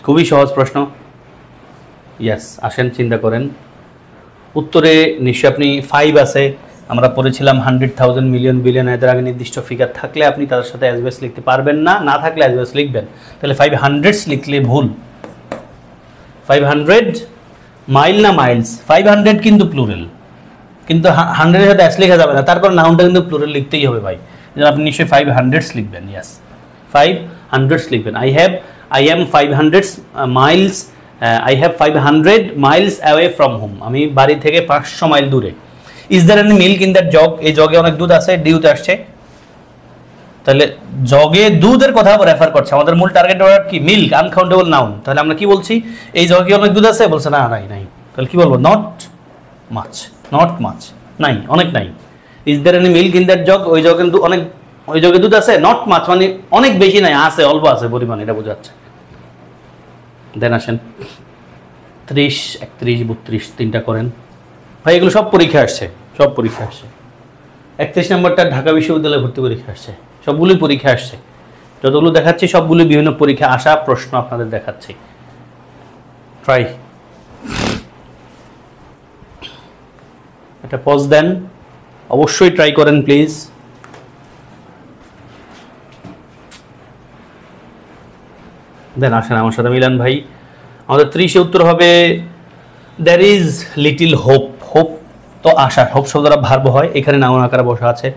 খুবই সহজ প্রশ্ন। ইয়াস, আসেন চিন্তা করেন। উত্তরে নিশ্চয় আপনি 5 আছে, আমরা পড়েছিলাম 100,000 মিলিয়ন বিলিয়ন, এদের আগে নির্দিষ্ট ফিগার থাকলে আপনি তাদের সাথে অ্যাজবেস লিখতে পারবেন না, না থাকলে অ্যাজবেস লিখবেন। তাহলে 500 লিখলে ভুল। 500 মাইল না মাইলস, 500 কিন্তু প্লুরাল, কিন্তু 100 এর সাথে অ্যাস লেখা যাবে না, তারপর নাউনটা কিন্তু প্লুরাল লিখতেই হবে ভাই। যেন আপনি নিশ্চয়ই 500 লিখবেন। ইয়াস, 500 লিখবেন। I am 500 Miles, I have 500 miles away from home, আমি বাড়ি থেকে 500 মাইল দূরে। Is there any milk in that jug, এই জগে অনেক দুধ আছে, ডিউতে আসছে। তাহলে জগে দুধের কথা রেফার করছে, আমাদের মূল টার্গেট ওয়ার্ড কি? Milk, uncountable noun. তাহলে আমরা কি বলছি? এই জগে অনেক দুধ আছে, বলছে না নাই। তাহলে কি বলবো? নট মাচ, নাই, অনেক নাই। Is there any milk in that jug, ওই জগে দুধ আছে। নট মাচ মানে অনেক বেশি নাই, আছে, অল্প আছে পরিমাণ, এটা বোঝাচ্ছে। দেন আসেন 30, 31, 32 তিনটা করেন ভাই, এগুলো সব পরীক্ষা আসছে। 31 নম্বরটা ঢাকা বিশ্ববিদ্যালয়ে ভর্তি পরীক্ষা আসছে, সবগুলোই পরীক্ষা আসছে, যতগুলো দেখাচ্ছি সবগুলো বিভিন্ন পরীক্ষা আসা প্রশ্ন আপনাদের দেখাচ্ছি। ট্রাই, একটা পজ দেন, অবশ্যই ট্রাই করেন প্লিজ। দেন আসেন আমার সাথে মিলান ভাই। আমাদের 30 উত্তর হবে there is little hope. Hope তো আশা, হোপ শব্দটা ভার্ব হয়, এখানে নাউন আকারে বসা আছে।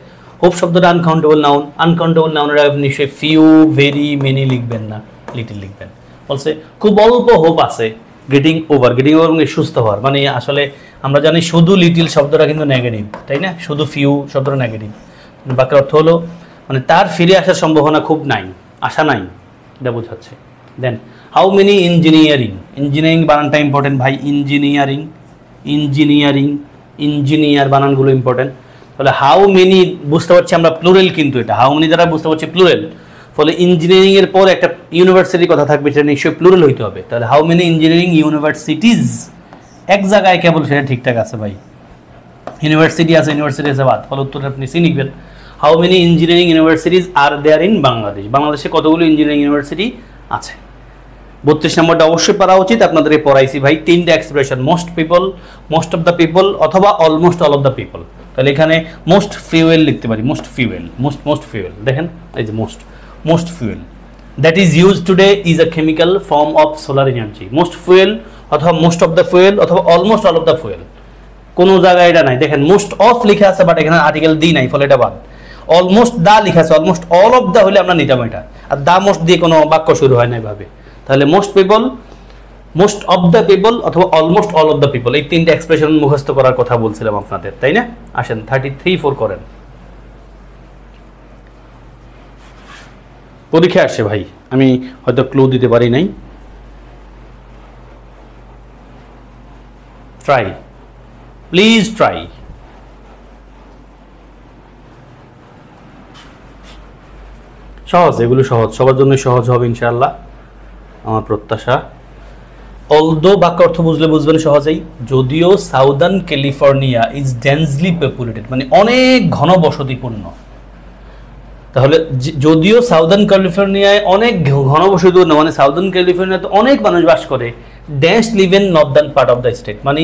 হোপ শব্দটা আনকাউন্টেবল নাউনের আগে নিশ্চয়ই ফিউ, ভেরি, মেনি লিখবেন না, লিটিল লিখবেন। বলছে খুব অল্প হোপ আছে গেটিং ওভার মানে সুস্থ হওয়ার, মানে আসলে আমরা জানি শুধু লিটিল শব্দটা কিন্তু নেগেটিভ, তাই না? শুধু ফিউ শব্দটা নেগেটিভ, বাক্যের অর্থ হলো মানে তার ফিরে আসার সম্ভাবনা খুব নাই, আশা নাই, এটা বোঝাচ্ছে। দেন হাউ মেনি ইঞ্জিনিয়ারিং বানানটা ইম্পর্টেন্ট ভাই। ইঞ্জিনিয়ার বানানগুলো ইম্পর্টেন্ট। তাহলে হাউ মেনি বুঝতে পারছি আমরা প্লুরাল, কিন্তু এটা হাউ মেনি দ্বারা বুঝতে পারছি প্লুরাল, ফলে ইঞ্জিনিয়ারিং এর পর একটা ইউনিভার্সিটির কথা থাকবে, সেটা নিশ্চয়ই প্লুরাল হইতে হবে। তাহলে হাউ মেনি ইঞ্জিনিয়ারিং ইউনিভার্সিটিজ, এক জায়গায় কেবল সেটা ঠিকঠাক আছে ভাই, ইউনিভার্সিটি আছে বাদ, ফলে উত্তরটা আপনি সি লিখবেন। How many engineering universities are there in Bangladesh, বাংলাদেশে কতগুলো ইঞ্জিনিয়ারিং ইউনিভার্সিটি আছে। 32 নম্বরটা অবশ্যই পড়া উচিত, আপনাদের পড়াইছি ভাই। 3টা expression, most people, most of the people অথবা almost all of the people. তাহলে এখানে মোস্ট ফিউয়েল লিখতে পারি, মোস্ট ফিউয়েল, দেখেন এই যে most fuel that is use today is a chemical form of solar energy. Most fuel অথবা most of the fuel অথবা almost all of the fuel, কোনো জায়গায় এটা নাই। দেখেন মোস্ট অফ লিখা আছে, বাট এখানে আর্টিকেল দি নাই, ফলে এটা বাদ। অলমোস্ট দা লিখা আছে, অলমোস্ট অল অফ দা হলে আমরা নিতাম এটা, আর দা মোস্ট দিয়ে কোনো বাক্য শুরু হয় না এভাবে। তাহলে most people, most of the people অথবা almost all of the people, এই 3টা এক্সপ্রেশন মুখস্থ করার কথা বলছিলাম আপনাদের, তাই না? আসেন 33, 4 করেন। পরীক্ষা আসে ভাই, আমি হয়তো ক্লু দিতে পারি নাই। Try, please try. সহজ, এগুলো সহজ, সবার জন্য সহজ হবে ইনশাআল্লাহ, আমার প্রত্যাশা। অলদো বাক্য অর্থ বুঝলে বুঝবেন সহজেই। যদিও southern California is densely populated, মানে অনেক ঘনবসতিপূর্ণ। তাহলে যদিও সাউদার্ন ক্যালিফোর্নিয়ায় অনেক ঘনবসতিপূর্ণ, মানে সাউদার্ন ক্যালিফোর্নিয়াতে অনেক মানুষ বাস করে, dash live in Northern part of the state, মানে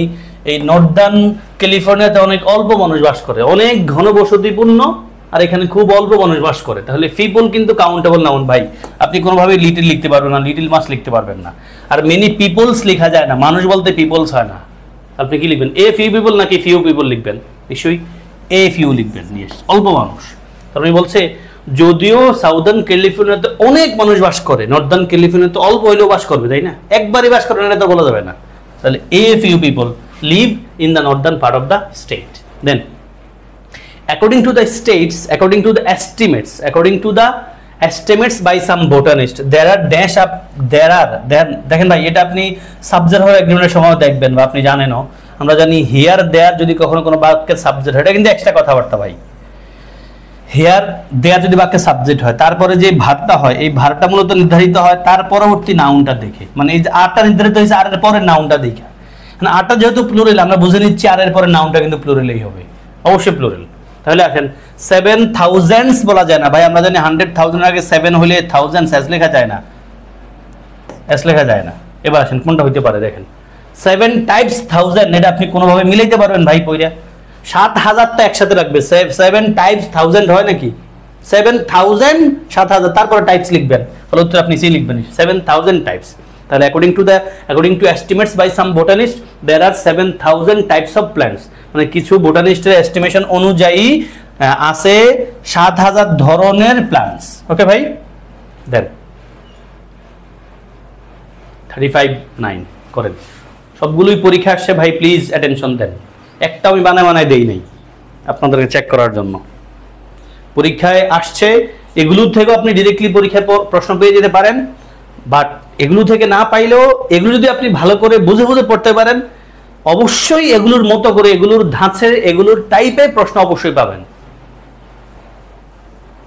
এই নর্দার্ন ক্যালিফোর্নিয়াতে অনেক অল্প মানুষ বাস করে, অনেক ঘনবসতিপূর্ণ আর এখানে খুব অল্প মানুষ বাস করে। তাহলে পিপল কিন্তু কাউন্টেবল নাউন ভাই, আপনি কোনোভাবে লিটিল লিখতে পারবেন না, লিটিল মাস লিখতে পারবেন না। আর মেনি পিপলস লেখা যায় না, মানুষ বলতে পিপলস হয় না। আপনি কি লিখবেন, এ ফিউ পিপল নাকি ফিউ পিপল লিখবেন? নিশ্চয়ই এ ফিউ লিখবেন, অল্প মানুষ। তার মানে বলছে যদিও সাউদার্ন ক্যালিফোর্নিয়াতে অনেক মানুষ বাস করে, নর্দার্ন ক্যালিফোর্নিয়াতে অল্প হইলেও বাস করবে, তাই না? একবারই বাস করবে না তো বলা যাবে না। তাহলে a few people live in the northern part of the state. Then according to the states, according to the estimates by some botanists, there are dash up, there দেখেন ভাই, এটা আপনি সাবজেক্ট হয়ে এক্সামিনের সময় দেখবেন বা আপনি জানেনও, আমরা জানি হিয়ার দেয়ার যদি কখনো কোনো বাক্যের সাবজেক্ট হয়, এটা কিন্তু এক্সট্রা কথাবার্তা ভাই। হিয়ার দেয়ার যদি বাক্যের সাবজেক্ট হয়, তারপরে যে ভার্বটা হয়, এই ভার্বটা মূলত নির্ধারিত হয় তার পরবর্তী নাউনটা দেখে, মানে এই যে আরটা নির্ধারিত হয়েছে আর এর পরের নাউনটা দেখে। মানে আরটা যেহেতু প্লুরাল, আমরা বুঝে নিচ্ছি আর এর পরের নাউনটা কিন্তু প্লুরালই হবে, অবশ্যই প্লুরাল। তাহলে আসেন 7000s বলা যায় না ভাই, আমরা জানি 100,000 আগে 7 হলে 1000 এস লেখা যায় না, এস লেখা যায় না। এবার আসেন কোনটা হইতে পারে, দেখেন 7 টাইপস 1000, এটা আপনি কোনোভাবে মিলাইতে পারবেন ভাই পয়রা? 7000 তো একসাথে রাখবে, 7 টাইপস 1000 হয় নাকি? 7000 7000 তারপরে টাইপস লিখবেন, তাহলে উত্তর আপনি সি লিখবেন 7000 টাইপস। তাহলে according to estimates by some botanists, there are 7000 types of plants, মানে কিছু বোটানিস্টের এস্টিমেশন অনুযায়ী আছে 7000 ধরনের প্ল্যান্টস। ওকে ভাই, দেন 35-9 করেন। সবগুলোই পরীক্ষা আসছে ভাই, প্লিজ অ্যাটেনশন দেন। একটা আমি বানায় দেই নাই আপনাদেরকে চেক করার জন্য, পরীক্ষায় আসছে। এগুলোর থেকেও আপনি ডিরেক্টলি পরীক্ষায় প্রশ্ন পেয়ে যেতে পারেন, বাট এগুলো থেকে না পাইলেও এগুলো যদি আপনি ভালো করে বুঝে বুঝে পড়তে পারেন, অবশ্যই এগুলোর মতো করে, এগুলোর ধাঁচে, এগুলোর টাইপে প্রশ্ন অবশ্যই পাবেন।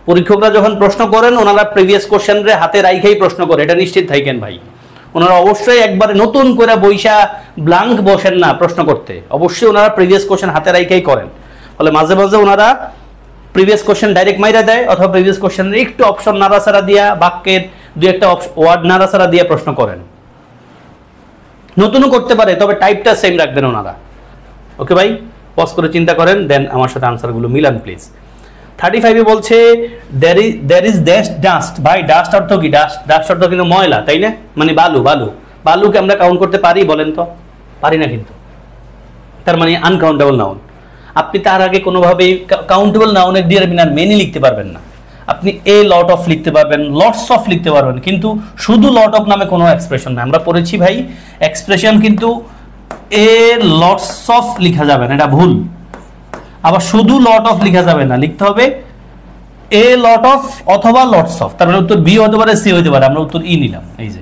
পরীক্ষকরা যখন প্রশ্ন করেন, ওনারা প্রিভিয়াস কোশ্চেন রে হাতে রাইখাই প্রশ্ন করে, এটা নিশ্চিত থাকেন ভাই। ওনারা অবশ্যই একবারে নতুন করে বইসা ব্ল্যাঙ্ক বসেন না প্রশ্ন করতে, অবশ্যই ওনারা প্রিভিয়াস কোশ্চেন হাতে রাইখাই করেন। ফলে মাঝে মাঝে ওনারা প্রিভিয়াস কোশ্চেন ডাইরেক্ট মাইরা দেয়, অথবা প্রিভিয়াস কোশ্চেন একটু অপশন নাড়াচাড়া দিয়া, বাক্যের দুই একটা ওয়ার্ড নাড়াচাড়া দিয়ে প্রশ্ন করেন। নতুনও করতে পারে, তবে টাইপটা সেম রাখবেন ওনারা। ওকে ভাই, পজ করে চিন্তা করেন, দেন আমার সাথে আনসারগুলো মিলান প্লিজ। 35 এ বলছে there is dust। ভাই ডাস্ট অর্থ কি? ডাস্ট অর্থ কিন্তু ময়লা, তাই না? মানে বালুকে আমরা কাউন্ট করতে পারি? বলেন তো, পারি না কিন্তু। তার মানে আনকাউন্টেবল নাউন। আপনি তার আগে কোনোভাবেই কাউন্টেবল নাউনের দিয়ে মেনি লিখতে পারবেন না। আপনি এ লট অফ লিখতে পারবেন, লটস অফ লিখতে পারবেন, কিন্তু শুধু লট অফ নামে কোনো এক্সপ্রেশন না। আমরা পড়েছি ভাই, এক্সপ্রেশন কিন্তু এ লটস অফ লিখা যাবে না, এটা ভুল। আবার শুধু লট অফ লিখা যাবে না, লিখতে হবে এ লট অফ অথবা লটস অফ। তার মানে উত্তর বি হতে পারে, সি হতে পারে। আমরা উত্তর ই নিলাম, এই যে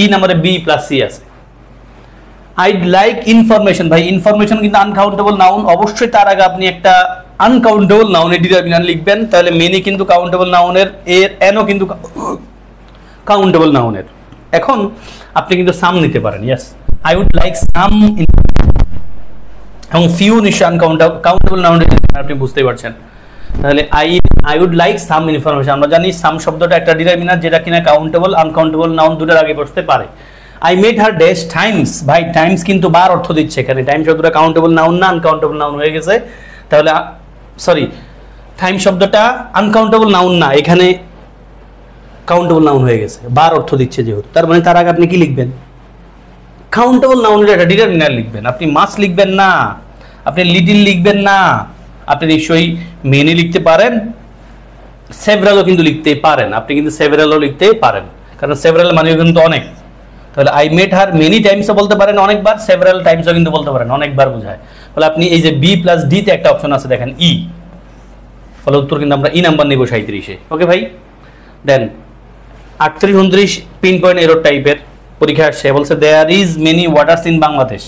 ই নাম্বারে বি প্লাস সি আছে। I'd like information. ভাই ইনফরমেশন কিন্তু আনকাউন্টেবল নাউন, অবশ্যই তার আগে আপনি একটা আনকাউন্টেবল নাউনের ডিটারমিনার লিখবেন, তাহলে মেনি কিন্তু কাউন্টেবল নাউনের, এর এনও কিন্তু কাউন্টেবল নাউনের। এখন আপনি কিন্তু সাম নিতে পারেন, yes I would like some, এবং ফিউ নিশ্চয় আনকাউন্টেবল নাউনের আপনি বুঝতেই পারছেন। তাহলে I would like some information, আমরা জানি সাম শব্দটা একটা ডিটারমিনার যেটা কিনা কাউন্টেবল আনকাউন্টেবল নাউন দুটোর আগে বসতে পারে। I made her dash Times. ভাই টাইমস কিন্তু বার অর্থ দিচ্ছে এখানে, টাইম শব্দটা কাউন্টেবল নাউন না আনকাউন্টেবল নাউন হয়ে গেছে। তাহলে সরি, টাইম শব্দটা আনকাউন্টেবল নাউন না, এখানে কাউন্টেবল নাউন হয়ে গেছে, বার অর্থ দিচ্ছে যেহেতু। তার মানে তার আগে আপনি কি লিখবেন? কাউন্টেবল নাউনের একটা ডিটারমিনার লিখবেন। আপনি মাস লিখবেন না, আপনি লিটিল লিখবেন না, আপনি নিশ্চয়ই মেনি লিখতে পারেন, সেভারালও কিন্তু লিখতে পারেন। আপনি কিন্তু সেভারালও লিখতে পারেন, কারণ সেভারাল মানে কিন্তু অনেক। তাহলে আই মেড হার মেনি টাইমসও বলতে পারেন অনেকবার, সেভারাল টাইমসও কিন্তু বলতে পারেন, অনেকবার বোঝায়। ফলে আপনি এই যে বি প্লাস ডি তে একটা অপশন আছে দেখেন ই, ফলে উত্তর কিন্তু আমরা ই নাম্বার নেব 37-এ। ওকে ভাই, দেন 38-29 পিন পয়েন্ট এরর টাইপের পরীক্ষা আসছে, বলছে there is many waters in Bangladesh.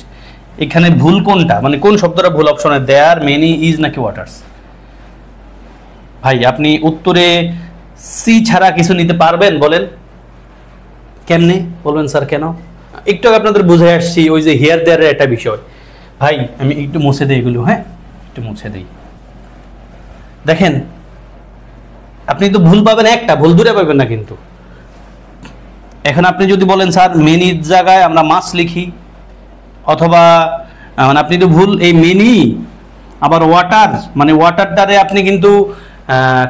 এখানে ভুল কোনটা, মানে কোন শব্দটা ভুল অপশনে, দেয়ার মেনি ইজ নাকি ওয়াটার্স? ভাই আপনি উত্তরে সি ছাড়া কিছু নিতে পারবেন বলেন? কেমনে বলবেন স্যার কেন? একটু আগে আপনাদের বুঝে আসছি ওই যে হিয়ার দেয়ারের একটা বিষয়। ভাই আমি একটু মুছে দিই এগুলো, হ্যাঁ একটু মুছে দিই। দেখেন আপনি তো ভুল পাবেন একটা, ভুল দূরে পাবেন না কিন্তু। এখন আপনি যদি বলেন স্যার মেনির জায়গায় আমরা মাছ লিখি, অথবা মানে আপনি তো ভুল, এই মেনি আবার ওয়াটার, মানে ওয়াটারটারে আপনি কিন্তু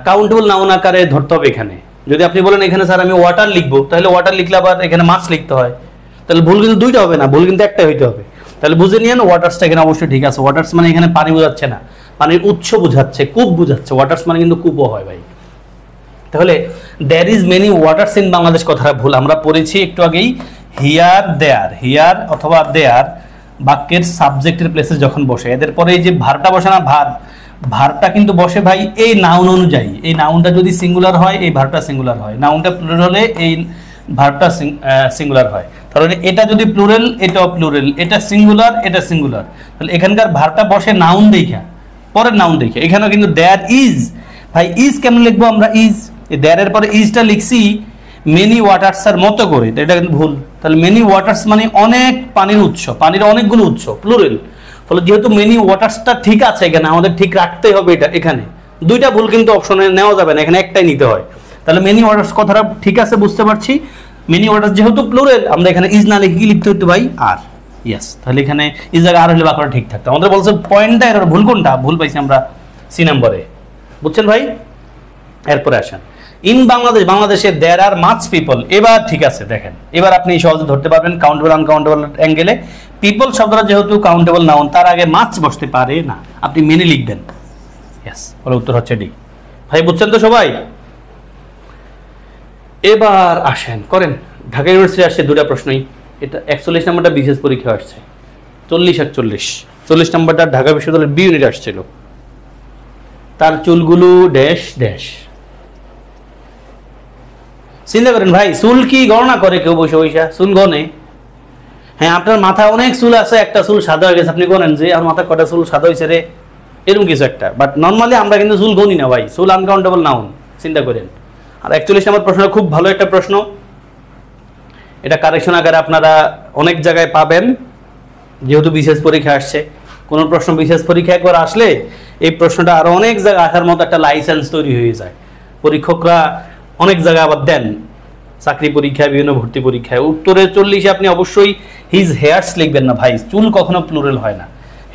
কাউন্টেবল নাউন আকারে ধরতে হবে এখানে। যদি আপনি বলেন এখানে স্যার আমি ওয়াটার লিখবো, তাহলে ওয়াটার লিখলে আবার এখানে মাছ লিখতে হয়, তাহলে ভুল কিন্তু দুইটা হবে না, ভুল কিন্তু একটাই হইতে হবে। তাহলে বুঝে নিয়েন ওয়াটার্সটা এখানে অবশ্যই ঠিক আছে। ওয়াটার্স মানে এখানে পানি বোঝাচ্ছে না, পানির উৎস বোঝাচ্ছে, কূপ বোঝাচ্ছে। ওয়াটার্স মানে কিন্তু কূপও হয় ভাই। তাহলে there is many waters in Bangladesh কথাটা ভুল। আমরা পড়েছি একটু আগেই হিয়ার দেয়ার, হিয়ার অথবা দেয়ার বাক্যের সাবজেক্টের প্লেসে যখন বসে, এদের পরে এই যে ভারটা বসে না, ভারটা কিন্তু বসে ভাই এই নাউন অনুযায়ী। এই নাউনটা যদি সিঙ্গুলার হয় এই ভার্বটা সিঙ্গুলার হয়, নাউনটা প্লুরাল হলে এই ভার্বটা সিঙ্গুলার হয়। তাহলে এটা যদি প্লুরাল এটাও প্লুরাল, এটা সিঙ্গুলার এটা সিঙ্গুলার, তাহলে এখানকার ভার্বটা বসে নাউন দেখা, পরের নাউন দেখে। এখানেও কিন্তু দেয়ার ইজ, ভাই ইজ কেমন লিখবো আমরা? ইজ, এই দেয়ারের পরে ইজটা লিখছি মেনি ওয়াটার্সের মতো করে, এটা কিন্তু ভুল। তাহলে মেনি ওয়াটার্স মানে অনেক পানির উৎস, পানির অনেকগুলো উৎস, প্লুরাল। ফলে যেহেতু মেনি ওয়াটার্সটা ঠিক আছে এখানে, আমাদের ঠিক রাখতেই হবে এটা। এখানে দুইটা ভুল কিন্তু অপশনে নেওয়া যাবে না, এখানে একটাই নিতে হয়। তাহলে মেনি ওয়াটার্স কথাটা ঠিক আছে, বুঝতে পারছি। মেনি ওয়াটার্স যেহেতু প্লুরাল, আমরা এখানে ইজ না লিখে কি লিখতে হতো ভাই? আর। ইয়েস, তাহলে এখানে ইজ জায়গায় আর হলে বাক্যটা ঠিক থাকতো। আমাদের বলছে পয়েন্টটা এর ভুল কোনটা, ভুল পাইছি আমরা সি নম্বরে, বুঝছেন ভাই? এরপরে আসেন ইন বাংলাদেশ, বাংলাদেশে দেয়ার আর মাচ পিপল। এবার ঠিক আছে, দেখেন এবার আপনি সহজে ধরতে পারবেন কাউন্টেবল আনকাউন্টেবল অ্যাঙ্গেলে। পিপল শব্দটা যেহেতু কাউন্টেবল নাউন, তার আগে মাছ বসতে পারে না, আপনি মেনে লিখবেন। ইয়েস, বলে উত্তর হচ্ছে ডি। ভাই বুঝছেন তো সবাই? এবার আসেন করেন, ঢাকা ইউনিভার্সিটি আসছে দুটা প্রশ্নই। এটা 41 নম্বরটা বিশেষ পরীক্ষা আসছে, 40 নম্বরটা ঢাকা বিশ্ববিদ্যালয়ের বি ইউনিট আসছিল। তার চুলগুলো ড্যাশ ড্যাশ। চিন্তা করেন ভাই, চুল কি গণনা করে কেউ বসে বসে? চুল গনে? হ্যাঁ, আপনার মাথা অনেক চুল আছে, একটা চুল সাদা হয়ে গেছে, আপনি গনেন যে আমার মাথা কটা চুল সাদা হয়েছে রে, এরকম কিছু একটা। বাট নর্মালি আমরা কিন্তু চুল গনি না ভাই, চুল আনকাউন্টেবল নাউন, চিন্তা করেন। আর 41 নম্বর প্রশ্নটা খুব ভালো একটা প্রশ্ন, এটা কারেকশন আকারে আপনারা অনেক জায়গায় পাবেন, যেহেতু বিশেষ পরীক্ষা আসছে। কোনো প্রশ্ন বিশেষ পরীক্ষা একবার আসলে এই প্রশ্নটা আরো অনেক জায়গায় আসার মতো একটা লাইসেন্স তৈরি হয়ে যায়। পরীক্ষকরা অনেক জায়গায় আবার দেন, চাকরি পরীক্ষায়, বিভিন্ন ভর্তি পরীক্ষায়। উত্তরে 40 আপনি অবশ্যই হিজ হেয়ার্স লিখবেন না ভাই, চুল কখনো প্লুরাল হয় না,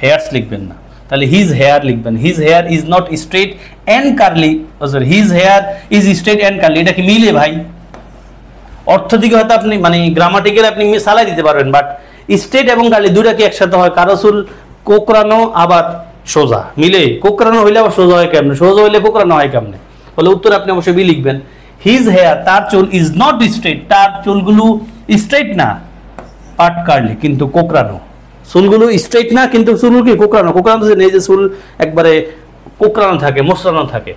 হেয়ার্স লিখবেন না। তাহলে হিজ হেয়ার লিখবেন। His hair is not straight and curly, sorry his hair is straight and curly, এটা কি মিলে ভাই? অর্থ দিকে হয়তো আপনি মানে গ্রামাটিক্যাল আপনি চালাই দিতে পারবেন, বাট স্ট্রেট এবং কার্লি দুইটা কি একসাথে হয়? কারো চুল কোকড়ানো আবার সোজা, মিলে? কোকড়ানো হইলে আবার সোজা হয় কেমনে, সোজা হইলে কোকড়ানো হয় কেমনে? বলে উত্তর আপনি অবশ্যই বি লিখবেন। হিজ হেয়ার, তার চুল, ইজ নট স্ট্রেট, তার চুলগুলো স্ট্রেট না, পাট কার্লি কিন্তু কোকড়ানো। চুলগুলো স্ট্রেট না কিন্তু চুলগুলো কি কোকড়ানো? কোকড়ানো নেই যে চুল একবারে কোকড়ানো থাকে, মোচড়ানো থাকে।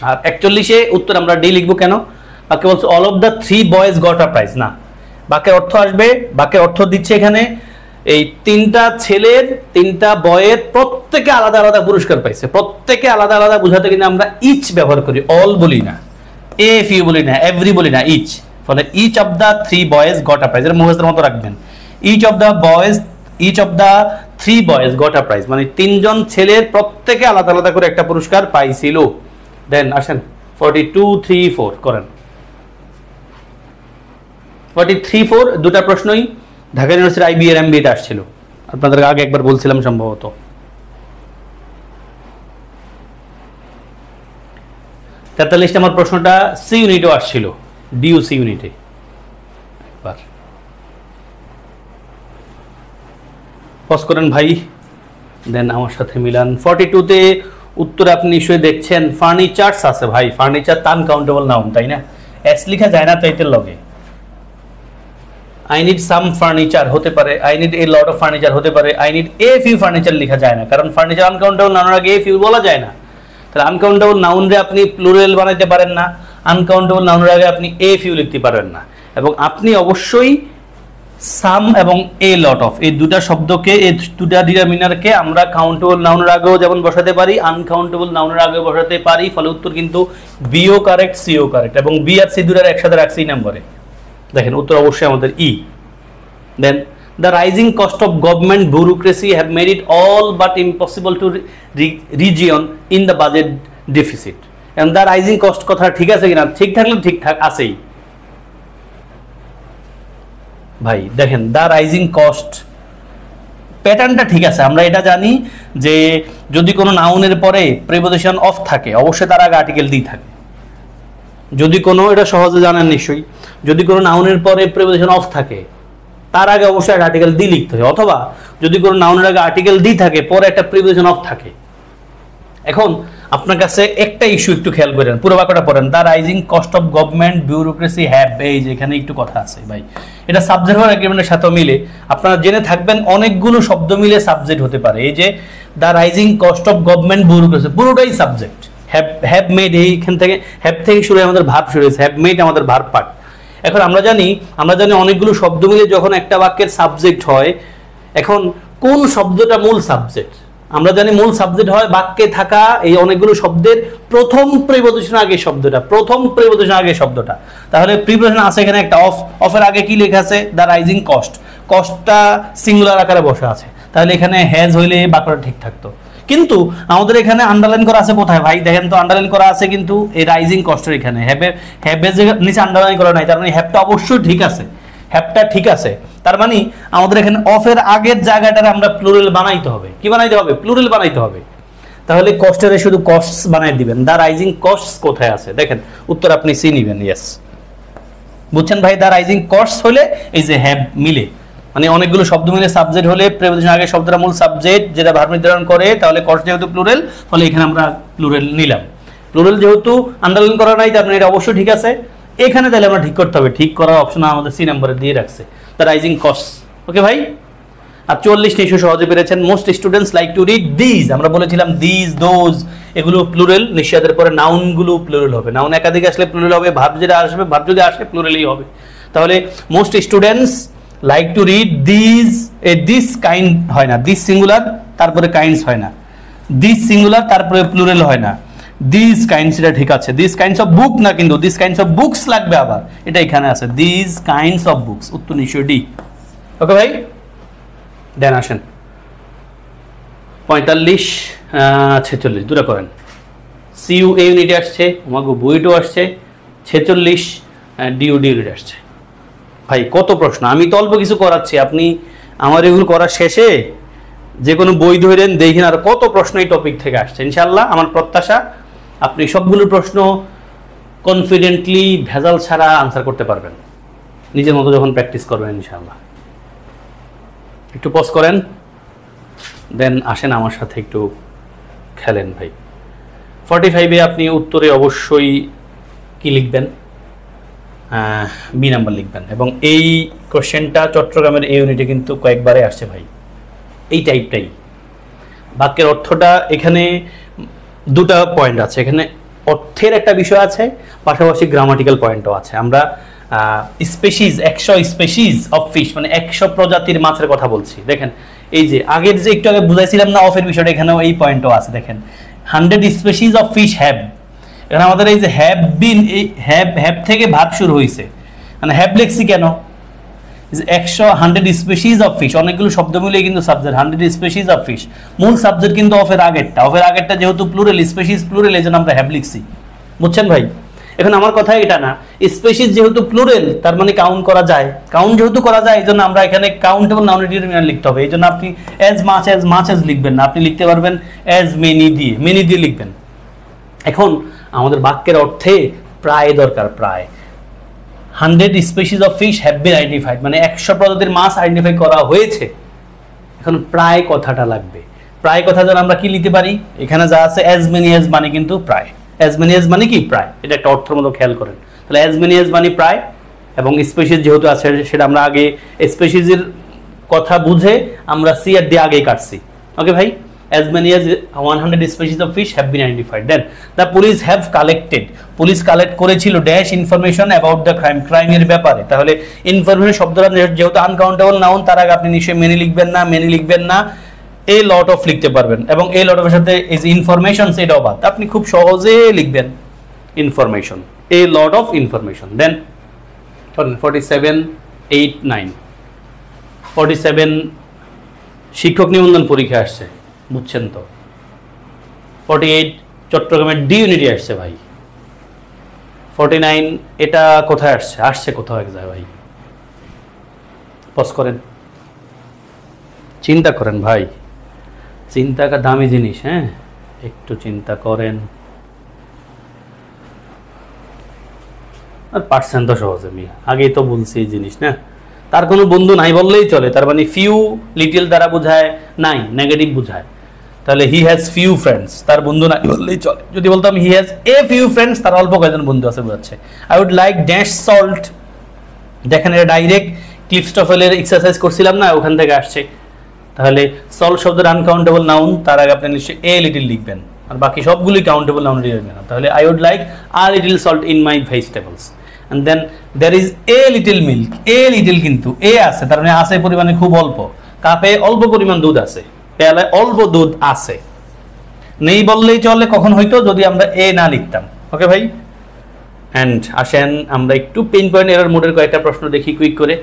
আর 41-এ উত্তর আমরা ডি লিখবো। কেন? বাক্যে বলছে all of the 3 boys got a prize. না, বাক্যের অর্থ আসবে, বাক্যের অর্থ দিচ্ছে এখানে এই 3টা ছেলের 3টা বয়ের প্রত্যেকে আলাদা আলাদা পুরস্কার পাইছে। প্রত্যেকে আলাদা আলাদা বোঝাতে কিন্তু আমরা ইচ ব্যবহার করি, অল বলি না, এফ ইউ বলি না, এভরি বলি না, ইচ। ফলে each of the 3 boys got a prize, এর মুখস্থের মতো রাখবেন। Each of the 3 boys got a prize মানে 3জন ছেলের প্রত্যেকে আলাদা আলাদা করে একটা পুরস্কার পাইছিল। দেন আসেন 42, 3, 4 করেন। 43, 4 দুটা প্রশ্নই ঢাকা ইউনিভার্সিটির আইবি এর এমবিএ আসছিল, আপনাদের আগে একবার বলছিলাম সম্ভবত। 43 নম্বর প্রশ্নটা সি ইউনিটেও আসছিল, ডিইউসি ইউনিটে। একবার পজ করেন ভাই, দেন আমার সাথে মিলান। 42-তে উত্তর আপনি নিশ্চয়ই দেখছেন ফার্নিচারস আছে ভাই। ফার্নিচার তো আনকাউন্টেবল নাউন, তাই না? এস লিখা যায় না টাইটেল লগে। আই নিড সাম ফার্নিচার হতে পারে, I need a lot of furniture হতে পারে, I need a few furniture লেখা যায় না, কারণ ফার্নিচার আনকাউন্টেবল নাউনের আগে এ ফিউ বলা যায় না। তাহলে আনকাউন্টেবল নাউন রে আপনি প্লুরাল বানাইতে পারেন না, আনকাউন্টেবল নাউনের আগে আপনি এ ফিউ লিখতে পারবেন না, এবং আপনি অবশ্যই সাম এবং এ লট অফ এই দুটা শব্দকে, এই দুটা ডিটারমিনারকে আমরা কাউন্টেবল নাউনের আগেও যেমন বসাতে পারি, আনকাউন্টেবল নাউনের আগেও বসাতে পারি। ফলে উত্তর কিন্তু বিও কারেক্ট, সিও কারেক্ট, এবং বি আর সি দুটার একসাথে রাখছি নম্বরে। দেখেন উত্তর অবশ্যই আমাদের ই। দেন the rising cost of government bureaucracy have made it all but impossible to region in the budget deficit. and the rising cost কথা ঠিক আছে কিনা? ঠিক থাকলে ঠিকঠাক আছেই ভাই। দেখেন দা রাইজিং কস্ট প্যাটার্নটা ঠিক আছে, আমরা এটা জানি যে যদি কোনো নাউনের পরে প্রিপোজিশন অফ থাকে অবশ্যই তার আগে আর্টিকেল দি থাকে। যদি কোনো, এটা সহজে জানেন নিশ্চয়ই, যদি কোনো নাউনের পরে প্রিপোজিশন অফ থাকে তার আগে অবশ্যই একটা আর্টিকেল দি লিখতে হয়, অথবা যদি কোনো নাউনের আগে আর্টিকেল দি থাকে পরে একটা প্রিপোজিশন অফ থাকে। এখন আপনার কাছে একটা ইস্যু একটু খেয়াল করেন, পুরো বাক্যটা পড়েন। The rising cost of government bureaucracy have, এই যে এখানে একটু কথা আছে ভাই, এটা সাবজেক্ট হওয়ার এগ্রিমেন্টের সাথে মিলে আপনারা জেনে থাকবেন অনেকগুলো শব্দ মিলে সাবজেক্ট হতে পারে। এই যে the rising cost of government bureaucracy পুরোটাই সাবজেক্ট। হ্যাভ মেড, এইখান থেকে হ্যাভ থেকে শুরু হয় আমাদের ভার্ব শুরু হয়েছে, হ্যাভ মেড আমাদের ভার্ব পার্ট। এখন আমরা জানি অনেকগুলো শব্দ মিলে যখন একটা বাক্যের সাবজেক্ট হয়, এখন কোন শব্দটা মূল সাবজেক্ট? আমরা জানি মূল সাবজেক্ট হয় বাক্যে থাকা এই অনেকগুলো শব্দের প্রথম প্রিপোজিশন আগে শব্দটা, প্রথম প্রিপোজিশন আগে শব্দটা। তাহলে প্রিপোজিশন আছে এখানে একটা অফ, অফের আগে কি লেখা আছে? দা রাইজিং কস্ট, কস্টটা সিঙ্গুলার আকারে বসে আছে, তাহলে এখানে হ্যাজ হইলে বাক্যটা ঠিক থাকতো। কিন্তু আমাদের এখানে আন্ডারলাইন করা আছে কোথায় ভাই? দেখেন তো আন্ডারলাইন করা আছে কিন্তু এই রাইজিং কস্টের এখানে, হ্যাভের নিচে আন্ডারলাইন করা নাই, তার মানে হ্যাভটা অবশ্যই ঠিক আছে, হ্যাভটা ঠিক আছে। তার মানে আমাদের এখানে অফের আগের জায়গাটারে আমরা প্লুরাল বানাইতে হবে। কি বানাইতে হবে? প্লুরাল বানাইতে হবে। তাহলে কস্টের শুধু কস্টস বানাই দিবেন। দা রাইজিং কস্টস কোথায় আছে? দেখেন উত্তর আপনি সি নিবেন। ইয়েস, বুঝছেন ভাই? দা রাইজিং কস্টস হলে এই যে হ্যাভ মিলে, মানে অনেকগুলো শব্দ মিলে সাবজেক্ট হলে প্রিপোজিশন আগে শব্দটা মূল সাবজেক্ট যেটা ভার্ব নির্ধারণ করে, তাহলে কস্ট যেহেতু প্লুরাল ফলে এখানে আমরা প্লুরাল নিলাম। প্লুরাল যেহেতু আন্ডারলাইন করা নাই তার মানে এটা অবশ্যই ঠিক আছে। এখানে তাহলে আমরা ঠিক করতে হবে, ঠিক করার অপশন আমাদের সি নম্বরে দিয়ে রাখছে, দ্য রাইজিং কস্ট। ওকে ভাই, আর 40 নিশ্চয় সহজে পেরেছেন। Most students like to read this, আমরা বলেছিলাম দিস, দোজ এগুলো প্লুরাল, নিশ্চয়দের পরে নাউনগুলো প্লুরাল হবে। নাউন একাধিক আসলে প্লুরাল হবে, ভার্ব যেটা আসবে, ভার্ব যদি আসে প্লুরালই হবে। তাহলে most students like to read this, this kind হয় না, দিস সিঙ্গুলার তারপরে কাইন্ডস হয় না, দিস সিঙ্গুলার তারপরে প্লুরাল হয় না, দিস কাইন্ডস এটা ঠিক আছে। দিস কাইন্ডস অফ বুক না, কিন্তু দিস কাইন্ডস অফ বুকস লাগবে আবার, এটা এখানে আছে দিস কাইন্ডস অফ বুকস, উত্তর নিশ্চয় ডি। ওকে ভাই, দেন আসেন 45 46 দুটো করেন। সিইউ এ ইউনিটে আসছে, আমাকে বুয়েটও আসছে, 46 ডিইউ ইউনিট আসছে। ভাই কত প্রশ্ন, আমি তো অল্প কিছু করাচ্ছি, আপনি আমার এগুলো করার শেষে যে কোনো বই ধরেন দেখেন আর কত প্রশ্ন এই টপিক থেকে আসছে। ইনশাআল্লাহ আমার প্রত্যাশা আপনি সবগুলো প্রশ্ন কনফিডেন্টলি ভেজাল ছাড়া আনসার করতে পারবেন নিজের মতো যখন প্র্যাকটিস করবেন ইনশাআল্লাহ। একটু পজ করেন, দেন আসেন আমার সাথে একটু খেলেন ভাই। 45-এ আপনি উত্তরে অবশ্যই কি লিখবেন? বি নাম্বার লিখবেন। এবং এই কোশ্চেনটা চট্টগ্রামের এই ইউনিটে কিন্তু কয়েকবারে আসছে ভাই, এই টাইপটাই। বাক্যের অর্থটা এখানে দুটা পয়েন্ট আছে, এখানে অর্থের একটা বিষয় আছে, পাশাপাশি গ্রামাটিক্যাল পয়েন্টও আছে। আমরা স্পেসিস 100 স্পেসিস অফ ফিশ, মানে 100 প্রজাতির মাছের কথা বলছি। দেখেন এই যে আগের যে একটু আগে বুঝাইছিলাম না অফের বিষয়টা, এখানেও এই পয়েন্টও আছে। দেখেন 100 স্পেসিস অফ ফিশ হ্যাভ, এখানে আমাদের এই যে হ্যাভ বিন, এই হ্যাভ থেকে ভার্ব শুরু হয়েছে, মানে হ্যাভ লেখছি কেন? 100 স্পেসিস অফ ফিশ, অনেকগুলো শব্দ মিলে কিন্তু সাবজেক্ট 100 স্পেসিস অফ ফিশ, মূল সাবজেক্ট কিন্তু অফের আগেরটা যেহেতু প্লুরাল, স্পেসিস প্লুরাল, এই জন্য আমরা হ্যাভ লিখছি। বুঝছেন ভাই? এখন আমার কথা এটা না, স্পেসিস যেহেতু প্লুরাল তার মানে কাউন্ট করা যায়, কাউন্ট যেহেতু করা যায় এই জন্য আমরা এখানে কাউন্টেবল নাউন ডিটারমিনার লিখতে হবে। এই জন্য আপনি অ্যাজ মাচ অ্যাজ লিখবেন না, আপনি লিখতে পারবেন অ্যাজ মেনি দিয়ে লিখবেন। এখন আমাদের বাক্যের অর্থে প্রায় দরকার, প্রায় 100 species of fish have been identified, মানে 100 প্রজাতির মাছ আইডেন্টিফাই করা হয়েছে। এখন প্রায় কথাটা লাগবে, প্রায় কথা যেন আমরা কি লিখতে পারি? এখানে যা আছে অ্যাজ মেনি অ্যাজ মানে কিন্তু প্রায়, অ্যাজ মেনি অ্যাজ মানে কি প্রায়, এটা একটা অর্থের মতো খেয়াল করেন। তাহলে অ্যাজ মেনি অ্যাজ মানে প্রায়, এবং স্পিসিস যেহেতু আছে সেটা আমরা আগে স্পিসিসের কথা বুঝে আমরা সি আর ডি আগেই কাটছি। ওকে ভাই, as many as 100 species of fish have been identified. Then the police have collected, police collect করেছিল dash information about the crime, ক্রাইমের ব্যাপারে। তাহলে ইনফরমেশন শব্দটা যেহেতু আনকাউন্টেবল নাউন, তার আগে আপনি নিশ্চয়ই মেনি লিখবেন না, মেনি লিখবেন না, এ লট অফ লিখতে পারবেন, এবং এই লট অফের সাথে ইজ ইনফরমেশন সেট অবাদ আপনি খুব সহজে লিখবেন information, a lot of information. Then 47, 8, 9, 47 শিক্ষক নিবন্ধন পরীক্ষা আসছে, বুঝছেন তো। 48 চট্টগ্রামের ডি ইউনিটি আসছে ভাই। 49 এটা কোথায় আসছে, আসছে কোথাও এক জায়গায় ভাই, পজ করেন, চিন্তা করেন ভাই, চিন্তা কা দামি জিনিস, হ্যাঁ একটু চিন্তা করেন। আর পার্সেন্ট তো সহজ, আমি আগেই তো বলছি এই জিনিস না, তার কোনো বন্ধু নাই বললেই চলে, তার মানে ফিউ লিটিল দ্বারা বোঝায় নাই, নেগেটিভ বোঝায়। তাহলে হি হ্যাজ ফিউ ফ্রেন্ডস, তার বন্ধু নাই বললেই চলে। যদি বলতাম he has a few friends, তার অল্প কয়েকজন বন্ধু আছে বোঝাচ্ছে। I would like dash salt, দেখেন এটা ডাইরেক্ট ক্লিফস্টফেলের এক্সারসাইজ করছিলাম না, ওখান থেকে আসছে। তাহলে সল্ট শব্দের আনকাউন্টেবল নাউন, তার আগে আপনি নিশ্চয়ই এ লিটিল লিখবেন, আর বাকি সবগুলি কাউন্টেবল নাউন লিখবেন না। তাহলে I would like a little salt in my vegetables. and then there is a little milk, a little কিন্তু এ আছে, তার মানে আছে পরিমাণে খুব অল্প, কাপে অল্প পরিমাণ দুধ আছে, পেয়ালায় অল্প দুধ আছে, নেই বললেই চলে কখন হয়তো যদি আমরা এ না লিখতাম। ওকে ভাই, এন্ড আসেন আমরা একটু পিন পয়েন্ট এরর মোডের কয়েকটা প্রশ্ন দেখি কুইক করে,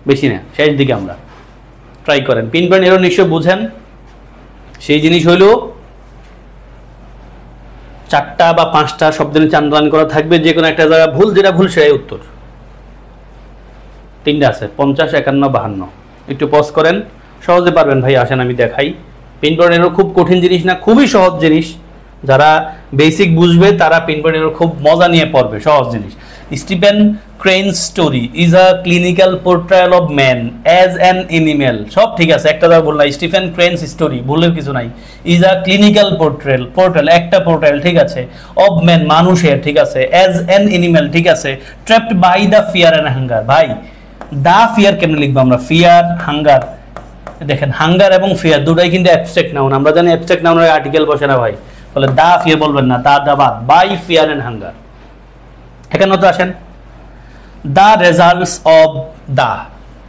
বেশি না, শেষ দিকে আমরা ট্রাই করেন। পিন পয়েন্ট এরর নিশ্চয় বুঝেন, সেই জিনিস হইল 4টা বা 5টা শব্দের নিচে আন্ডারলাইন করা থাকবে, যে কোনো একটা জায়গা ভুল, যেটা ভুল সেটাই উত্তর। 3টা আছে, 50, 51, 52। একটু পজ করেন, সহজে পারবেন ভাই, আসেন আমি দেখাই। পিন পয়েন্ট এরর খুব কঠিন জিনিস না, খুবই সহজ জিনিস, যারা বেসিক বুঝবে তারা পিন পয়েন্ট এরর খুব মজা নিয়ে পড়বে, সহজ জিনিস। Stephen Crane's story is a clinical portrayal of man as an animal, সব ঠিক আছে, একটা দ্বারা বললাম স্টিফেন ক্রেনস স্টোরি, ভুলের কিছু নাই। ইজ আ ক্লিনিক্যাল পোর্ট্রায়াল একটা পোর্ট্রায়াল, ঠিক আছে, অফ ম্যান মানুষের, ঠিক আছে, অ্যাজ অ্যান এনিম্যাল, ঠিক আছে, trapped by the fear and hunger. ভাই দা ফিয়ার কেমনে লিখবো আমরা, ফিয়ার হাঙ্গার, দেখেন হাঙ্গার এবং ফিয়ার দুটাই কিন্তু অ্যাবস্ট্রাক্ট নাউন, আমরা জানি অ্যাবস্ট্রাক্ট নাউনের আর্টিকেল বসে না ভাই, বলে দা ফিয়ার বলবেন না, দা দা বাদ, বাই ফিয়ার অ্যান্ড হাঙ্গার। এখানে তো আসেন দ্য রেজাল্টস অফ দা,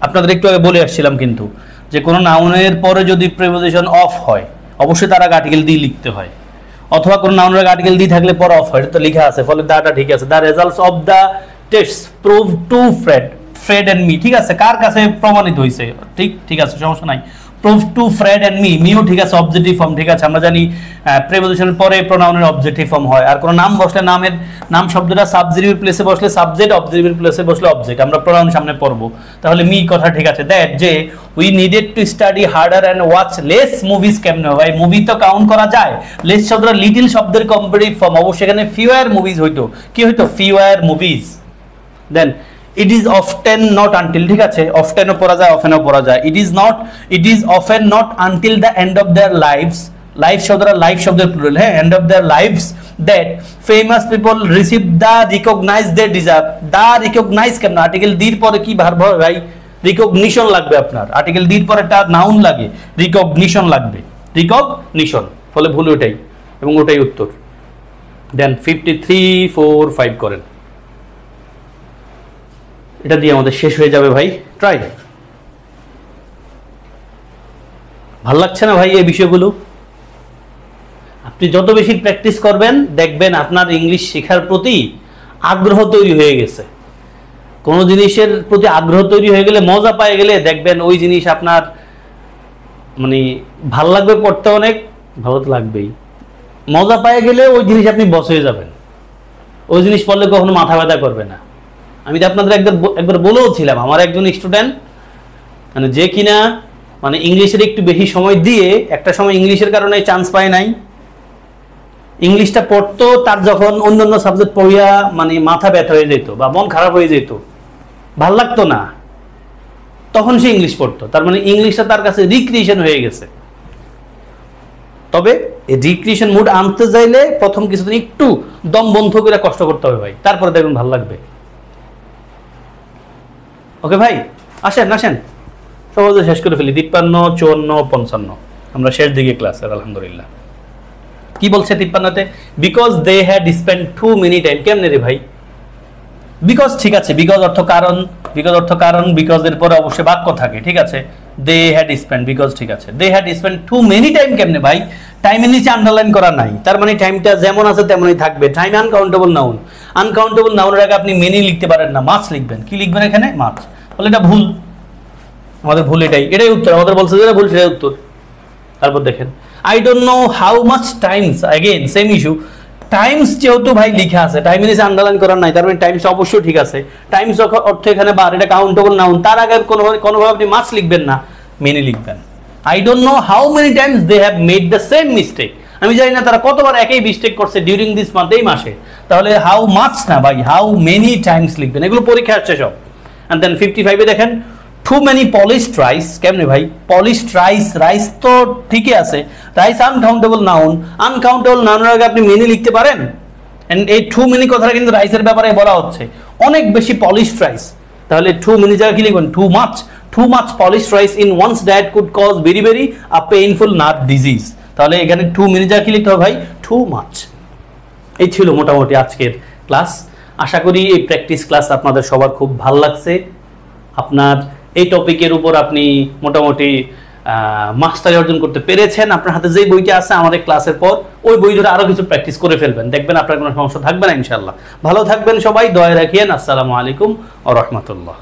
আপনাদের একটু আগে বলে আসছিলাম কিন্তু, যে কোনো নাউনের পরে যদি প্রিপোজিশন অফ হয় অবশ্যই তার আগে আর্টিকেল দিয়ে লিখতে হয়, অথবা কোনো নাউনের আগে আর্টিকেল দিয়ে থাকলে পরে অফ হয়, এটা তো লেখা আছে, ফলে দাটা ঠিক আছে। The results of the test prove to Fred and me, ঠিক আছে, কার কাছে প্রমাণিত হয়েছে, ঠিক আছে, সমস্যা নাই। Prove to Fred and me, মিও ঠিক আছে, অবজেক্টিভ ফর্ম, ঠিক আছে, আমরা জানি প্রিপোজিশনের পরে প্রোনাউনের অবজেক্টিভ ফর্ম হয়, আর কোনো নাম বসলে নামের নাম শব্দটা সাবজেক্টিভ প্লেসে বসলে সাবজেক্ট, অবজেক্টিভ প্লেসে বসলে অবজেক্ট, আমরা প্রোনাউন সামনে পড়বো। তাহলে মি কথা ঠিক আছে। দ্যাট যে we needed to study harder and watch less movies, কেমনে ভাই, মুভি তো কাউন্ট করা যায়, লেস শব্দটা লিটিল শব্দের কম্পারেটিভ ফর্ম, অবশ্যই এখানে ফিউয়ার মুভিজ হইতো, কি হইতো, fewer movies. Then it is often not until, ঠিক আছে, অফটেনও পড়া যায়, অফেনও পড়া যায়। It is often not until the end of their lives, life শব্দটা লাইফ শব্দের প্লুরাল, হ্যাঁ, end of their lives that famous people receive the recognize they deserve. The recognize কেমন, আর্টিকেল দির পরে কি ভার্ব হয় ভাই, রিকগনিশন লাগবে আপনার, আর্টিকেল দির পরে একটা নাউন লাগে, রিকগনিশন লাগবে, রিকগনিশন, ফলে ভুল ওটাই, এবং ওটাই উত্তর। দেন 53, 4, 5 করেন, এটা দিয়ে আমাদের শেষ হয়ে যাবে ভাই। ট্রাই, ভাল লাগছে না ভাই এই বিষয়গুলো? আপনি যত বেশি প্র্যাকটিস করবেন দেখবেন আপনার ইংলিশ শেখার প্রতি আগ্রহ তৈরি হয়ে গেছে। কোনো জিনিসের প্রতি আগ্রহ তৈরি হয়ে গেলে, মজা পায় গেলে দেখবেন ওই জিনিস আপনার মানে ভাল লাগবে পড়তে, অনেক ভালো তো লাগবেই। মজা পায় গেলে ওই জিনিস আপনি বস হয়ে যাবেন, ওই জিনিস পড়লে কখনো মাথা ব্যথা করবে না। আমি তো আপনাদের একবার বলেও ছিলাম, আমার একজন স্টুডেন্ট মানে যে কিনা মানে ইংলিশের একটু বেশি সময় দিয়ে একটা সময় ইংলিশের কারণে চান্স পায় নাই, ইংলিশটা পড়তো, তার যখন অন্যান্য সাবজেক্ট পড়িয়া মানে মাথা ব্যথা হয়ে যেত বা মন খারাপ হয়ে যেত, ভাল লাগতো না, তখন সে ইংলিশ পড়তো। তার মানে ইংলিশটা তার কাছে রিক্রিয়েশন হয়ে গেছে। তবে এই রিক্রিয়েশন মুড আনতে চাইলে প্রথম কিছুদিন একটু দম বন্ধ করে কষ্ট করতে হবে ভাই, তারপরে দেখবেন ভালো লাগবে। ওকে ভাই, আসেন সহজে শেষ করে ফেলি। 53, 54, 55 আমরা শেষ দিকে ক্লাসের আলহামদুলিল্লাহ। কি বলছে 53তে? Because they had spend too many time. কেমনে রে ভাই? বিকজ ঠিক আছে, বিকজ অর্থ কারণ, বিকজ অর্থ কারণ, বিকজ এর পরে অবশ্যই বাক্য থাকে, ঠিক আছে। দে হ্যাড স্পেন্ড, বিকজ ঠিক আছে। They had spend too many time কেমনে ভাই? টাইমের নিচে আন্ডারলাইন করা নাই, তার মানে টাইমটা যেমন আছে তেমনই থাকবে। টাইম আনকাউন্টেবল নাউন, আনকাউন্টেবল নাউনের আগে আপনি মেনি লিখতে পারেন না, মাছ লিখবেন। কি লিখবেন এখানে? মাছ। বলে এটা ভুল, আমাদের ভুল এটাই, এটাই উত্তর। আমাদের বলছে যে ভুল, সেটাই উত্তর। তারপর দেখেন, I don't know how much Times, again same issue. Times যেহেতু ভাই লিখা আছে, টাইমের নিচে আন্ডারলাইন করার নাই, তার মানে টাইমস অবশ্যই ঠিক আছে। টাইমস অর্থ এখানে বার, এটা কাউন্টেবল নাউন, তার আগে কোনোভাবে আপনি মাছ লিখবেন না, মেনি লিখবেন। I don't know how many times they have made the same mistake. আমি জানি না তারা কতবার একই মিস্টেক করছে ডিউরিং দিস মান্থ, এই মাসে। তাহলে হাউ মাচ না ভাই, হাউ মেনি টাইমস লিখবেন। এগুলো পরীক্ষা আসছে সব। এন্ড দেন 55-এ দেখেন, টু মেনি পলিশড রাইস। কেমনে ভাই? পলিশড রাইস, রাইস তো ঠিকই আছে, রাইস আনকাউন্টেবল নাউন, আনকাউন্টেবল নাউনের আগে আপনি মেনি লিখতে পারেন। এন্ড এই টু মেনি কথাটা কিন্তু রাইসের ব্যাপারে বলা হচ্ছে, অনেক বেশি পলিশড রাইস। তাহলে টু মেনি জায়গা কি লিখবেন? Too much. Too much polished rice in one's diet could cause very very a painful nerve disease. তাহলে এখানে টু মেনি জায়গা কি লিখতে হবে ভাই? Too much. এই ছিল মোটামুটি আজকের ক্লাস। আশা করি এই প্র্যাকটিস ক্লাস আপনাদের সবার খুব ভালো লাগছে। আপনার এই টপিকের উপর আপনি মোটামুটি মাস্টারি অর্জন করতে পেরেছেন। আপনার হাতে যে বইটা আছে আমাদের ক্লাসের পর, ওই বই ধরে আরো কিছু প্র্যাকটিস করে ফেলবেন, দেখবেন আপনার কোনো সমস্যা থাকবে না ইনশাল্লাহ। ভালো থাকবেন সবাই, দয়া রাখিয়েন। আসসালামু আলাইকুম ওয়া রাহমাতুল্লাহ।